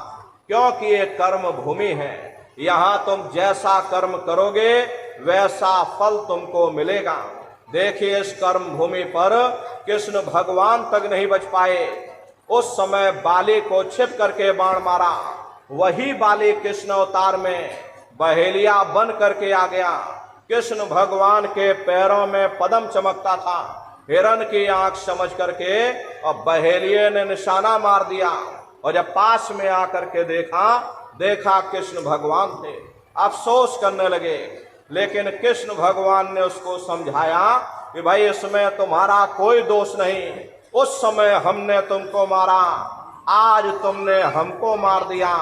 क्योंकि ये कर्म भूमि है, यहाँ तुम जैसा कर्म करोगे वैसा फल तुमको मिलेगा। देखिए इस कर्म भूमि पर कृष्ण भगवान तक नहीं बच पाए। उस समय बाली को छिप करके बाण मारा, वही बाली कृष्ण अवतार में बहेलिया बन करके आ गया। कृष्ण भगवान के पैरों में पद्म चमकता था, हिरण की आंख समझ करके और बहेलिये ने निशाना मार दिया। और जब पास में आकर के देखा कृष्ण भगवान थे, अफसोस करने लगे। लेकिन कृष्ण भगवान ने उसको समझाया कि भाई इसमें तुम्हारा कोई दोष नहीं, उस समय हमने तुमको मारा, आज तुमने हमको मार दिया,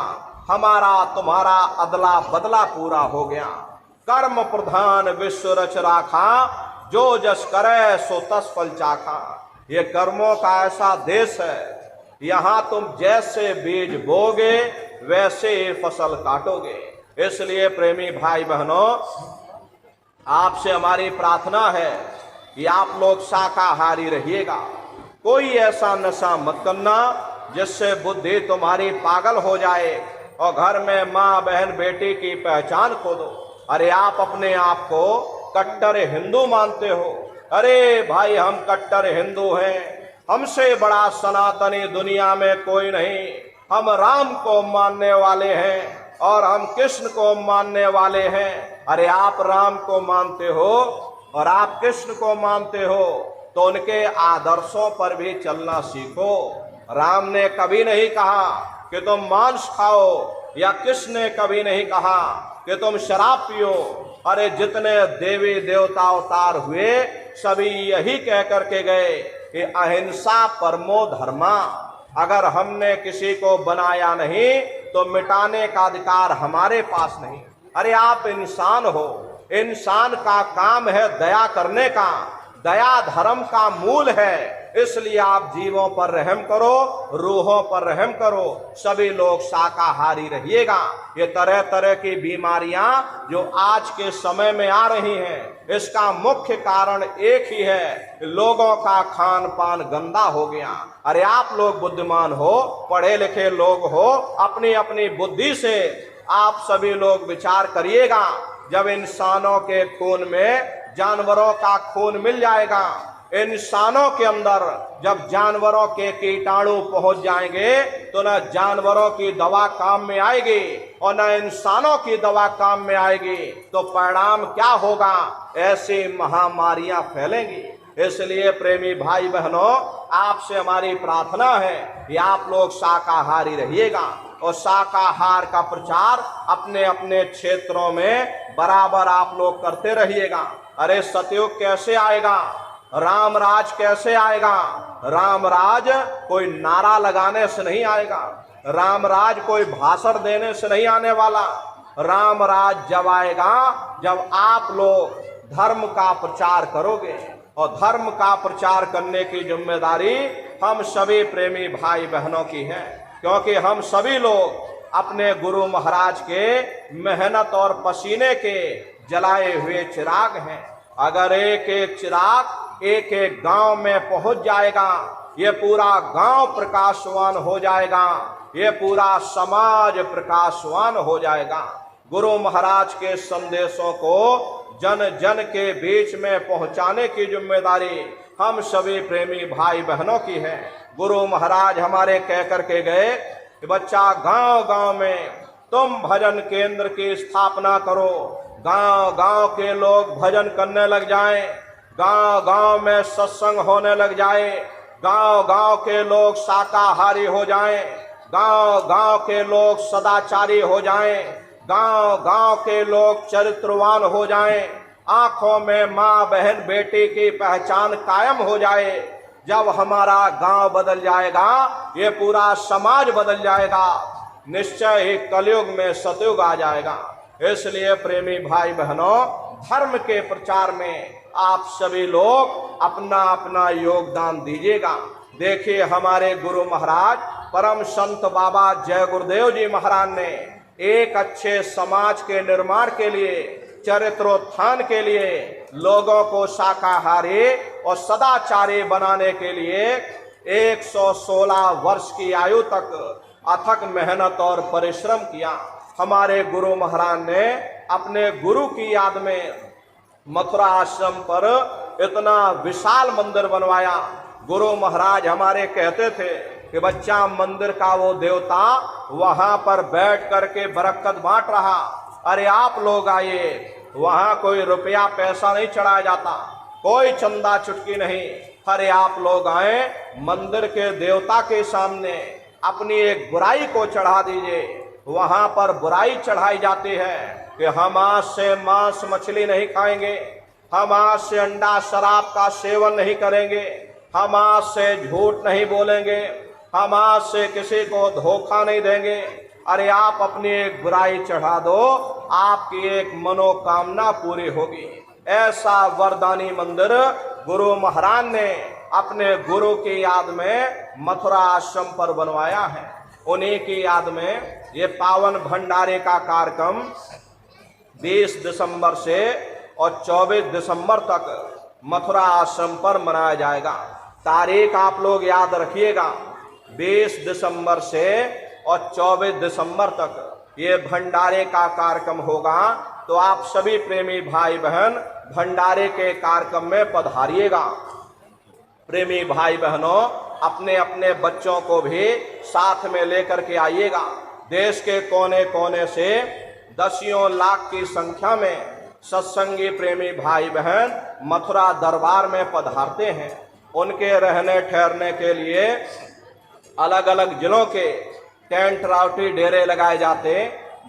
हमारा तुम्हारा अदला बदला पूरा हो गया। कर्म प्रधान विश्व रच राखा, जो जस करे सो तस फल चाखा। ये कर्मों का ऐसा देश है, यहाँ तुम जैसे बीज बोगे वैसे फसल काटोगे। इसलिए प्रेमी भाई बहनों, आपसे हमारी प्रार्थना है कि आप लोग शाकाहारी रहिएगा। कोई ऐसा नशा मत करना जिससे बुद्धि तुम्हारी पागल हो जाए और घर में माँ बहन बेटी की पहचान खो दो। अरे आप अपने आप को कट्टर हिंदू मानते हो, अरे भाई हम कट्टर हिंदू हैं, हमसे बड़ा सनातनी दुनिया में कोई नहीं, हम राम को मानने वाले हैं और हम कृष्ण को मानने वाले हैं। अरे आप राम को मानते हो और आप कृष्ण को मानते हो तो उनके आदर्शों पर भी चलना सीखो। राम ने कभी नहीं कहा कि तुम मांस खाओ या कृष्ण ने कभी नहीं कहा कि तुम शराब पियो। अरे जितने देवी देवता अवतार हुए सभी यही कह करके गए कि अहिंसा परमो धर्मा। अगर हमने किसी को बनाया नहीं तो मिटाने का अधिकार हमारे पास नहीं। अरे आप इंसान हो, इंसान का काम है दया करने का, दया धर्म का मूल है। इसलिए आप जीवों पर रहम करो, रूहों पर रहम करो, सभी लोग शाकाहारी रहिएगा। ये तरह तरह की बीमारियां जो आज के समय में आ रही हैं, इसका मुख्य कारण एक ही है, लोगों का खान पान गंदा हो गया। अरे आप लोग बुद्धिमान हो, पढ़े लिखे लोग हो, अपनी अपनी बुद्धि से आप सभी लोग विचार करिएगा। जब इंसानों के खून में जानवरों का खून मिल जाएगा, इंसानों के अंदर जब जानवरों के कीटाणु पहुंच जाएंगे तो न जानवरों की दवा काम में आएगी और न इंसानों की दवा काम में आएगी। तो परिणाम क्या होगा? ऐसी महामारियां फैलेंगी। इसलिए प्रेमी भाई बहनों, आपसे हमारी प्रार्थना है कि आप लोग शाकाहारी रहिएगा और शाकाहार का प्रचार अपने अपने क्षेत्रों में बराबर आप लोग करते रहिएगा। अरे सतयुग कैसे आएगा? राम राज कैसे आएगा? राम राज कोई नारा लगाने से नहीं आएगा, राम राज कोई भाषण देने से नहीं आने वाला। राम राज जब आएगा जब आप लोग धर्म का प्रचार करोगे, और धर्म का प्रचार करने की जिम्मेदारी हम सभी प्रेमी भाई बहनों की है, क्योंकि हम सभी लोग अपने गुरु महाराज के मेहनत और पसीने के जलाए हुए चिराग हैं। अगर एक एक चिराग एक एक गांव में पहुंच जाएगा, ये पूरा गांव प्रकाशवान हो जाएगा, ये पूरा समाज प्रकाशवान हो जाएगा। गुरु महाराज के संदेशों को जन जन के बीच में पहुंचाने की जिम्मेदारी हम सभी प्रेमी भाई बहनों की है। गुरु महाराज हमारे कह करके गए कि बच्चा गांव गांव में तुम भजन केंद्र की स्थापना करो, गांव गांव के लोग भजन करने लग जाएं, गांव गांव में सत्संग होने लग जाए, गांव गांव के लोग शाकाहारी हो जाएं, गांव गांव के लोग सदाचारी हो जाएं, गांव गांव के लोग चरित्रवान हो जाएं, आंखों में माँ बहन बेटी की पहचान कायम हो जाए। जब हमारा गांव बदल जाएगा, ये पूरा समाज बदल जाएगा, निश्चय ही कलयुग में सतयुग आ जाएगा। इसलिए प्रेमी भाई बहनों, धर्म के प्रचार में आप सभी लोग अपना अपना योगदान दीजिएगा। देखिए हमारे गुरु महाराज परम संत बाबा जय गुरुदेव जी महाराज ने एक अच्छे समाज के निर्माण के लिए, चरित्रोत्थान के लिए, लोगों को शाकाहारी और सदाचारी बनाने के लिए 116 वर्ष की आयु तक अथक मेहनत और परिश्रम किया। हमारे गुरु महाराज ने अपने गुरु की याद में मथुरा आश्रम पर इतना विशाल मंदिर बनवाया। गुरु महाराज हमारे कहते थे कि बच्चा, मंदिर का वो देवता वहां पर बैठ करके बरकत बांट रहा। अरे आप लोग आइए, वहां कोई रुपया पैसा नहीं चढ़ाया जाता, कोई चंदा चुटकी नहीं। अरे आप लोग आए, मंदिर के देवता के सामने अपनी एक बुराई को चढ़ा दीजिए। वहां पर बुराई चढ़ाई जाती है कि हम आज से मांस मछली नहीं खाएंगे, हम आज से अंडा शराब का सेवन नहीं करेंगे, हम आज से झूठ नहीं बोलेंगे, हम आज से किसी को धोखा नहीं देंगे। अरे आप अपनी एक बुराई चढ़ा दो, आपकी एक मनोकामना पूरी होगी। ऐसा वरदानी मंदिर गुरु महाराज ने अपने गुरु की याद में मथुरा आश्रम पर बनवाया है। उन्हीं की याद में ये पावन भंडारे का कार्यक्रम 20 दिसंबर से और 24 दिसंबर तक मथुरा आश्रम पर मनाया जाएगा। तारीख आप लोग याद रखिएगा, 20 दिसंबर से और 24 दिसंबर तक ये भंडारे का कार्यक्रम होगा। तो आप सभी प्रेमी भाई बहन भंडारे के कार्यक्रम में पधारिएगा। प्रेमी भाई बहनों, अपने अपने बच्चों को भी साथ में लेकर के आइएगा। देश के कोने कोने से दसियों लाख की संख्या में सत्संगी प्रेमी भाई बहन मथुरा दरबार में पधारते हैं। उनके रहने ठहरने के लिए अलग अलग जिलों के टेंट राउटी डेरे लगाए जाते,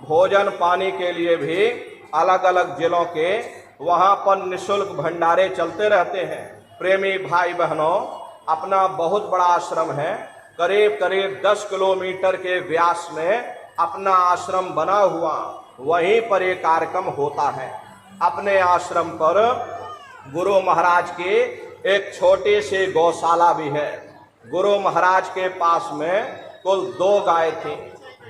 भोजन पानी के लिए भी अलग अलग जिलों के, वहाँ पर निःशुल्क भंडारे चलते रहते हैं। प्रेमी भाई बहनों, अपना बहुत बड़ा आश्रम है, करीब करीब 10 किलोमीटर के व्यास में अपना आश्रम बना हुआ, वहीं पर ये कार्यक्रम होता है। अपने आश्रम पर गुरु महाराज की एक छोटी सी गौशाला भी है। गुरु महाराज के पास में कुल 2 गाय थी।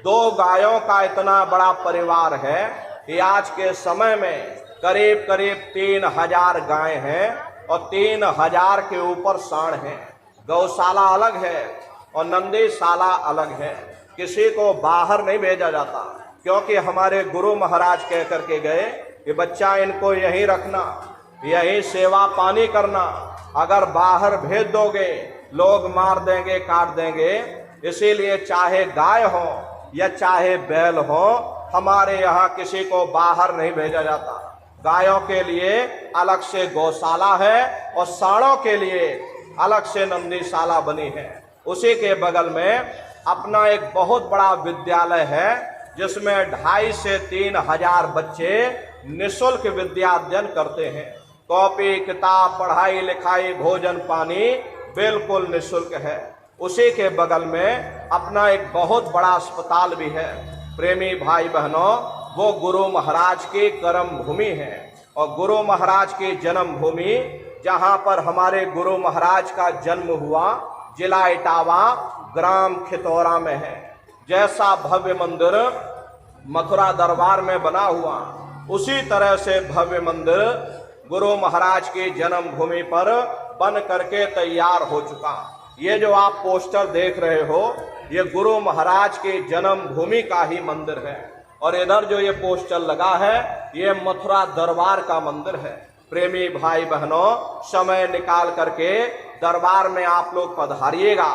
2 गायों का इतना बड़ा परिवार है कि आज के समय में करीब करीब 3000 गाय हैं और 3000 के ऊपर सांड हैं। गौशाला अलग है और नंदीशाला अलग है। किसी को बाहर नहीं भेजा जाता, क्योंकि हमारे गुरु महाराज कह करके गए कि बच्चा इनको यहीं रखना, यहीं सेवा पानी करना। अगर बाहर भेज दोगे लोग मार देंगे, काट देंगे। इसीलिए चाहे गाय हो या चाहे बैल हो, हमारे यहाँ किसी को बाहर नहीं भेजा जाता। गायों के लिए अलग से गौशाला है और सांडों के लिए अलग से नंदीशाला बनी है। उसी के बगल में अपना एक बहुत बड़ा विद्यालय है, जिसमें 2,500 से 3,000 बच्चे निःशुल्क विद्या अध्ययन करते हैं। कॉपी किताब, पढ़ाई लिखाई, भोजन पानी बिल्कुल निःशुल्क है। उसी के बगल में अपना एक बहुत बड़ा अस्पताल भी है। प्रेमी भाई बहनों, वो गुरु महाराज की कर्म भूमि है और गुरु महाराज की जन्म भूमि, जहाँ पर हमारे गुरु महाराज का जन्म हुआ, जिला इटावा, ग्राम खितौरा में है। जैसा भव्य मंदिर मथुरा दरबार में बना हुआ, उसी तरह से भव्य मंदिर गुरु महाराज की जन्म भूमि पर बन करके तैयार हो चुका। ये जो आप पोस्टर देख रहे हो, ये गुरु महाराज की जन्म भूमि का ही मंदिर है। और इधर जो ये पोस्टर लगा है, ये मथुरा दरबार का मंदिर है। प्रेमी भाई बहनों, समय निकाल करके दरबार में आप लोग पधारिएगा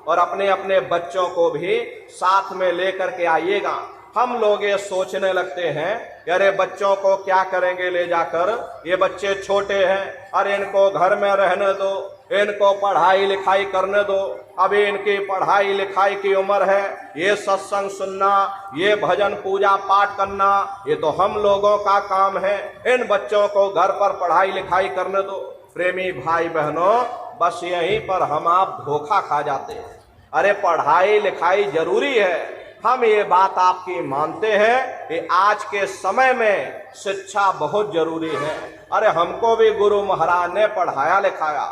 और अपने अपने बच्चों को भी साथ में लेकर के आइएगा। हम लोग ये सोचने लगते हैं कि अरे बच्चों को क्या करेंगे ले जाकर, ये बच्चे छोटे हैं, अरे इनको घर में रहने दो, इनको पढ़ाई लिखाई करने दो, अभी इनकी पढ़ाई लिखाई की उम्र है, ये सत्संग सुनना, ये भजन पूजा पाठ करना, ये तो हम लोगों का काम है, इन बच्चों को घर पर पढ़ाई लिखाई करने दो। प्रेमी भाई बहनों, बस यहीं पर हम आप धोखा खा जाते हैं। अरे पढ़ाई लिखाई जरूरी है, हम ये बात आपकी मानते हैं कि आज के समय में शिक्षा बहुत जरूरी है। अरे हमको भी गुरु महाराज ने पढ़ाया लिखाया,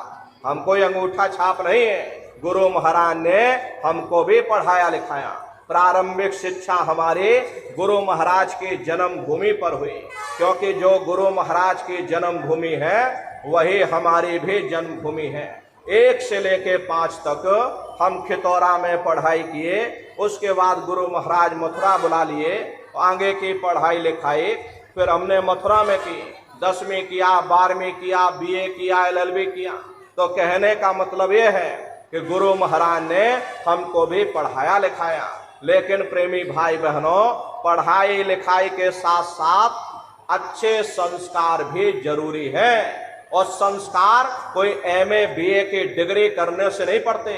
हम कोई अंगूठा छाप नहीं है। गुरु महाराज ने हमको भी पढ़ाया लिखाया। प्रारंभिक शिक्षा हमारी गुरु महाराज की जन्म भूमि पर हुई, क्योंकि जो गुरु महाराज की जन्म भूमि है वही हमारी भी जन्मभूमि है। 1 से लेके 5 तक हम खितौरा में पढ़ाई किए, उसके बाद गुरु महाराज मथुरा बुला लिए, आगे की पढ़ाई लिखाई फिर हमने मथुरा में की। 10वीं किया, 12वीं किया, BA किया, LLB किया। तो कहने का मतलब ये है कि गुरु महाराज ने हमको भी पढ़ाया लिखाया। लेकिन प्रेमी भाई बहनों, पढ़ाई लिखाई के साथ साथ अच्छे संस्कार भी जरूरी है। और संस्कार कोई MA BA की डिग्री करने से नहीं पढ़ते,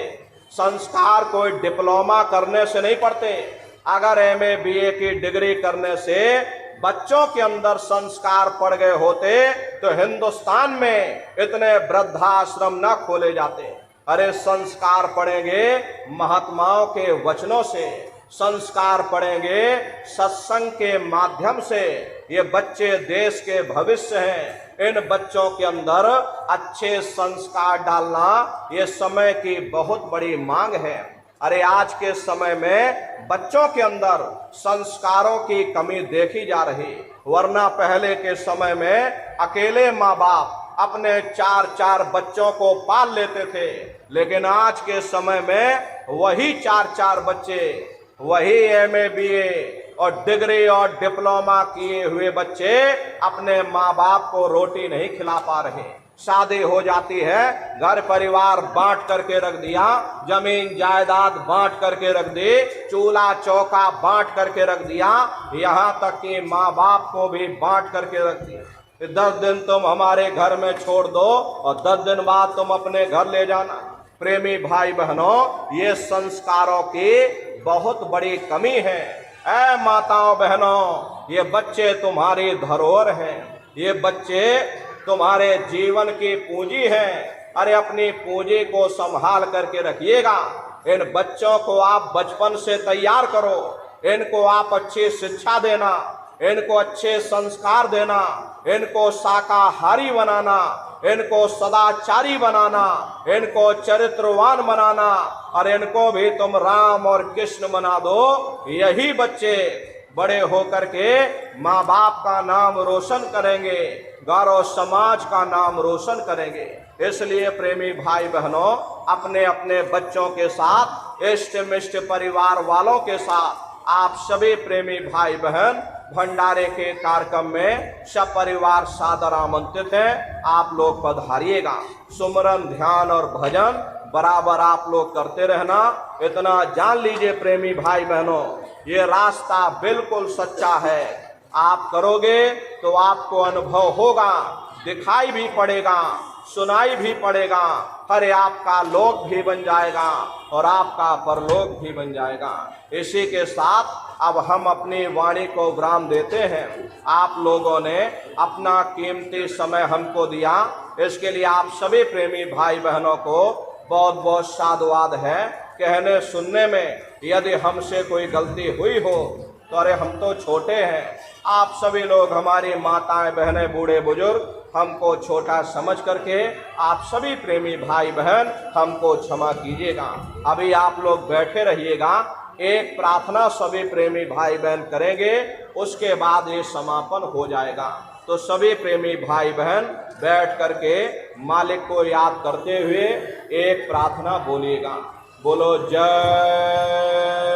संस्कार कोई डिप्लोमा करने से नहीं पढ़ते। अगर MA BA की डिग्री करने से बच्चों के अंदर संस्कार पड़ गए होते तो हिंदुस्तान में इतने वृद्धाश्रम न खोले जाते। अरे संस्कार पड़ेंगे महात्माओं के वचनों से, संस्कार पड़ेंगे सत्संग के माध्यम से। ये बच्चे देश के भविष्य हैं, इन बच्चों के अंदर अच्छे संस्कार डालना ये समय की बहुत बड़ी मांग है। अरे आज के समय में बच्चों के अंदर संस्कारों की कमी देखी जा रही, वरना पहले के समय में अकेले माँ बाप अपने 4-4 बच्चों को पाल लेते थे, लेकिन आज के समय में वही 4-4 बच्चे, वही MA BA और डिग्री और डिप्लोमा किए हुए बच्चे अपने माँ बाप को रोटी नहीं खिला पा रहे। शादी हो जाती है, घर परिवार बांट करके रख दिया, जमीन जायदाद बांट करके रख दी, चूल्हा चौका बांट करके रख दिया, यहाँ तक कि माँ बाप को भी बांट करके रख दिया। 10 दिन तुम हमारे घर में छोड़ दो और 10 दिन बाद तुम अपने घर ले जाना। प्रेमी भाई बहनों, ये संस्कारों की बहुत बड़ी कमी है। ऐ माताओं बहनों, ये बच्चे तुम्हारी धरोहर हैं, ये बच्चे तुम्हारे जीवन की पूंजी हैं। अरे अपनी पूंजी को संभाल करके रखिएगा। इन बच्चों को आप बचपन से तैयार करो, इनको आप अच्छी शिक्षा देना, इनको अच्छे संस्कार देना, इनको शाकाहारी बनाना, इनको सदाचारी बनाना, इनको चरित्रवान बनाना, और इनको भी तुम राम और कृष्ण बना दो। यही बच्चे बड़े होकर के माँ बाप का नाम रोशन करेंगे, गौरव समाज का नाम रोशन करेंगे। इसलिए प्रेमी भाई बहनों, अपने अपने बच्चों के साथ, इष्ट मिष्ट परिवार वालों के साथ आप सभी प्रेमी भाई बहन भंडारे के कार्यक्रम में सपरिवार सादर आमंत्रित हैं। आप लोग पधारिएगा। सुमरन, ध्यान और भजन बराबर आप लोग करते रहना। इतना जान लीजिए प्रेमी भाई बहनों, ये रास्ता बिल्कुल सच्चा है। आप करोगे तो आपको अनुभव होगा, दिखाई भी पड़ेगा, सुनाई भी पड़ेगा। अरे आपका लोक भी बन जाएगा और आपका परलोक भी बन जाएगा। इसी के साथ अब हम अपनी वाणी को विराम देते हैं। आप लोगों ने अपना कीमती समय हमको दिया, इसके लिए आप सभी प्रेमी भाई बहनों को बहुत बहुत साधुवाद है। कहने सुनने में यदि हमसे कोई गलती हुई हो तो अरे हम तो छोटे हैं। आप सभी लोग, हमारी माताएं बहनें, बूढ़े बुजुर्ग, हमको छोटा समझ करके आप सभी प्रेमी भाई बहन हमको क्षमा कीजिएगा। अभी आप लोग बैठे रहिएगा, एक प्रार्थना सभी प्रेमी भाई बहन करेंगे, उसके बाद ये समापन हो जाएगा। तो सभी प्रेमी भाई बहन बैठ करके मालिक को याद करते हुए एक प्रार्थना बोलिएगा। बोलो जय